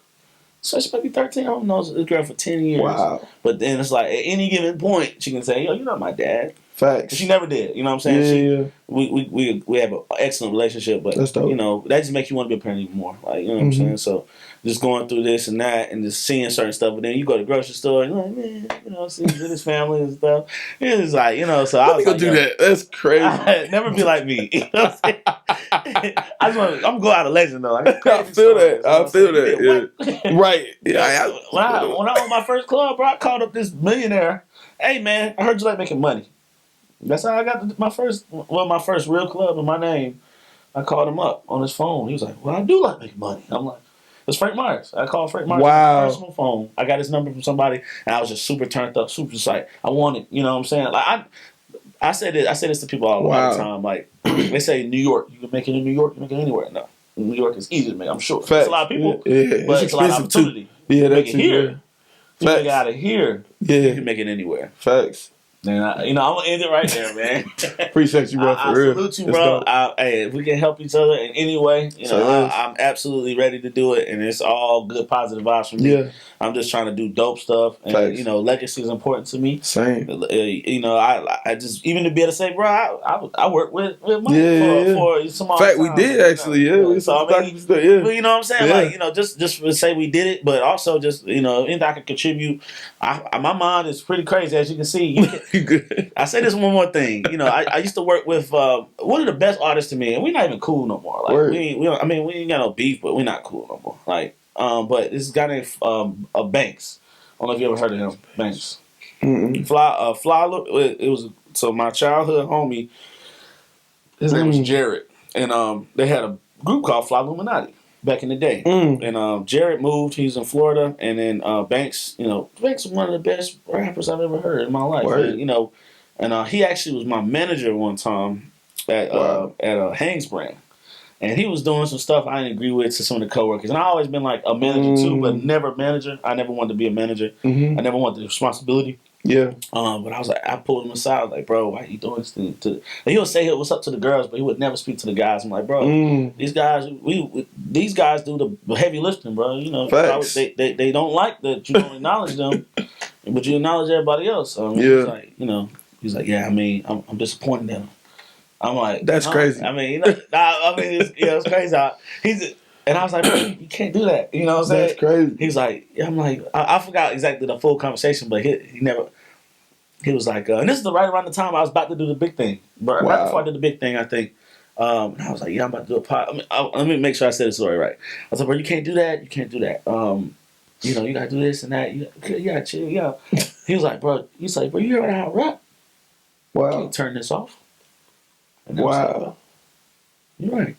So she's about to be 13. I don't know this girl for 10 years. Wow. But then it's like, at any given point, she can say, yo, you're not my dad. Facts. She never did. You know what I'm saying? We have an excellent relationship, but, that's dope. that just makes you want to be a parent even more. Like, you know what I'm saying? So, just going through this and that and just seeing certain stuff. But then you go to the grocery store and you're like, man, seeing his family and stuff. It's like, so I was like, do that. That's crazy. Never be like me. You know what I'm saying? I'm going out of legend, though. Like, I feel that. I feel that. Yeah. Right. Yeah. When I owned my first club, bro, I called up this millionaire. Hey, man, I heard you like making money. That's how I got my first real club in my name. I called him up on his phone. He was like, well, I do like making money. I'm like, it's Frank Myers. I called Frank Myers on his personal phone. I got his number from somebody, and I was just super turned up, super excited. I wanted, you know what I'm saying? Like I say this to people all the time. Like, they say New York, you can make it in New York, you can make it anywhere. No, New York is easy to make. I'm sure. Facts. It's a lot of people, but it's a lot of opportunity. Yeah, that's it. Here. You make it out of here. Yeah, you can make it anywhere. Facts. Man, I'm gonna end it right there, man. Appreciate you, bro. I salute you, bro. Hey, if we can help each other in any way, I'm absolutely ready to do it, and it's all good, positive vibes from me. Yeah. I'm just trying to do dope stuff, and legacy is important to me. Same. I just even to be able to say, bro, I work with money for some. In fact, we did actually, So I mean, you know what I'm saying, like just to say we did it, but also just anything I can contribute. My mind is pretty crazy, as you can see. I say this one more thing. I used to work with one of the best artists to me, and we're not even cool no more. Like we ain't got no beef, but we're not cool no more. Like but this guy named Banks. I don't know if you ever heard of him, Banks. It was so my childhood homie. His name was Jared, and they had a group called Fly Illuminati back in the day. And Jared moved. He's in Florida, and then Banks. Banks was one of the best rappers I've ever heard in my life. Man, and he actually was my manager one time at Hangs brand. And he was doing some stuff I didn't agree with to some of the coworkers. And I always been like a manager too, but never a manager. I never wanted to be a manager. I never wanted the responsibility. Yeah. But I was like, I pulled him aside. I was like, bro, why are you doing this thing? And he would say what's up to the girls, but he would never speak to the guys. I'm like, bro, these guys do the heavy lifting, bro. They don't like that you don't acknowledge them, but you acknowledge everybody else. He's like, yeah, I mean, I'm disappointed in them. I'm like, that's crazy. I mean, it's crazy. And I was like, you can't do that. You know what I'm saying? That's crazy. He's like, I'm like, I forgot exactly the full conversation, but he was like, and this is right around the time I was about to do the big thing. But right before I did the big thing, I think, and I was like, yeah, I'm about to do a pod. Let me make sure I said the story right. I was like, bro, you can't do that. You can't do that. You gotta do this and that. You gotta chill. Yeah. He was like, bro, you hear how I rap? Wow. You can't turn this off. Wow. You're right.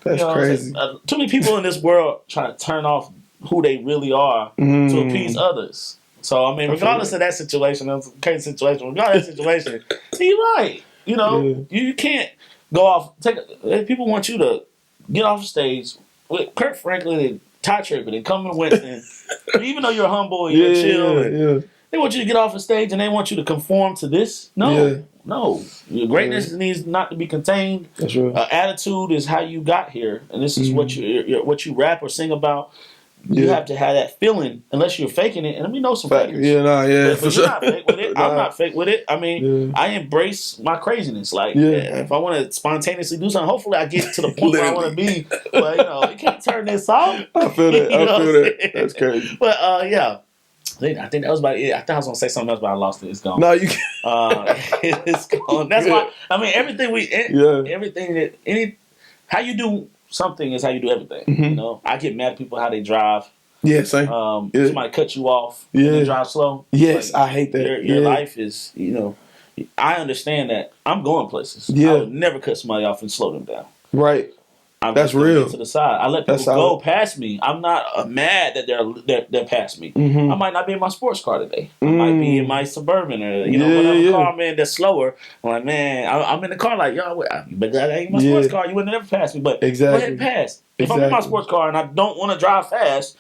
That's crazy. Too many people in this world try to turn off who they really are to appease others. So, I mean, regardless of that situation, that's a crazy situation. Regardless of that situation, you're right. You can't go off. If people want you to get off the stage with Kurt Franklin and Ty Trippett and Cumming Winston, even though you're humble and you're chill, they want you to get off the stage and they want you to conform to this. No. Your greatness needs not to be contained. That's right. Attitude is how you got here, and this is what you rap or sing about. You have to have that feeling, unless you're faking it. And we know some fakers. But you're not fake with it. I'm not fake with it. I mean, I embrace my craziness. Like, if I want to spontaneously do something, hopefully I get to the point where I want to be. But you can't turn this off. I feel that. That's crazy. But I think that was about it. I thought I was gonna say something else, but I lost it. It's gone. No, you can't. It's gone. That's why. I mean, how you do something is how you do everything. I get mad at people how they drive. Yeah, same. Somebody cut you off. Yeah, and they drive slow. Yes, I hate that. Your life is, I understand that I'm going places. Yeah, I would never cut somebody off and slow them down. Right. That's real. To the side, I let people go past me. I'm not mad that they're past me. I might not be in my sports car today. I might be in my Suburban or whatever car, man, that's slower. I'm like, man, I'm in the car like, but that ain't my sports car. You would never pass me. But go ahead and pass. If I'm in my sports car and I don't want to drive fast,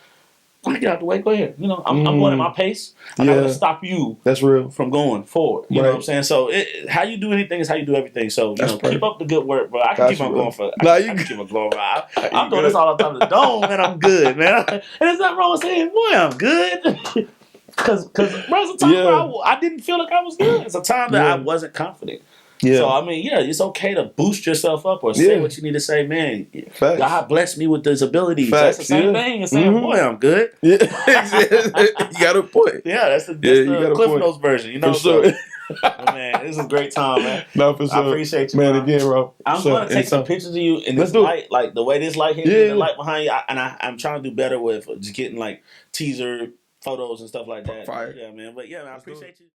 I get out the way. Go ahead. I'm going at my pace. I'm not going to stop you. That's real. From going forward. You know what I'm saying? So how you do anything is how you do everything. So keep up the good work, bro. I can keep on going for. I can keep on going. I'm doing this all the time. The dome, man. I'm good, man. And there's nothing wrong with saying, boy, I'm good. Because there's a time where I didn't feel like I was good. It's a time that I wasn't confident. Yeah. So, I mean, it's okay to boost yourself up or say what you need to say, man. Facts. God bless me with these abilities. Facts. That's the same thing as saying, boy, I'm good. Yeah. You got a point. Yeah, that's the Cliff Notes version, For sure. Man, this is a great time, man. No, for sure. I appreciate you, man. Again, bro. I'm going to take some pictures of you in this light, like the way this light hits you, the light behind you. I'm trying to do better with just getting like teaser photos and stuff like that. Fire. Yeah, man. But I appreciate you.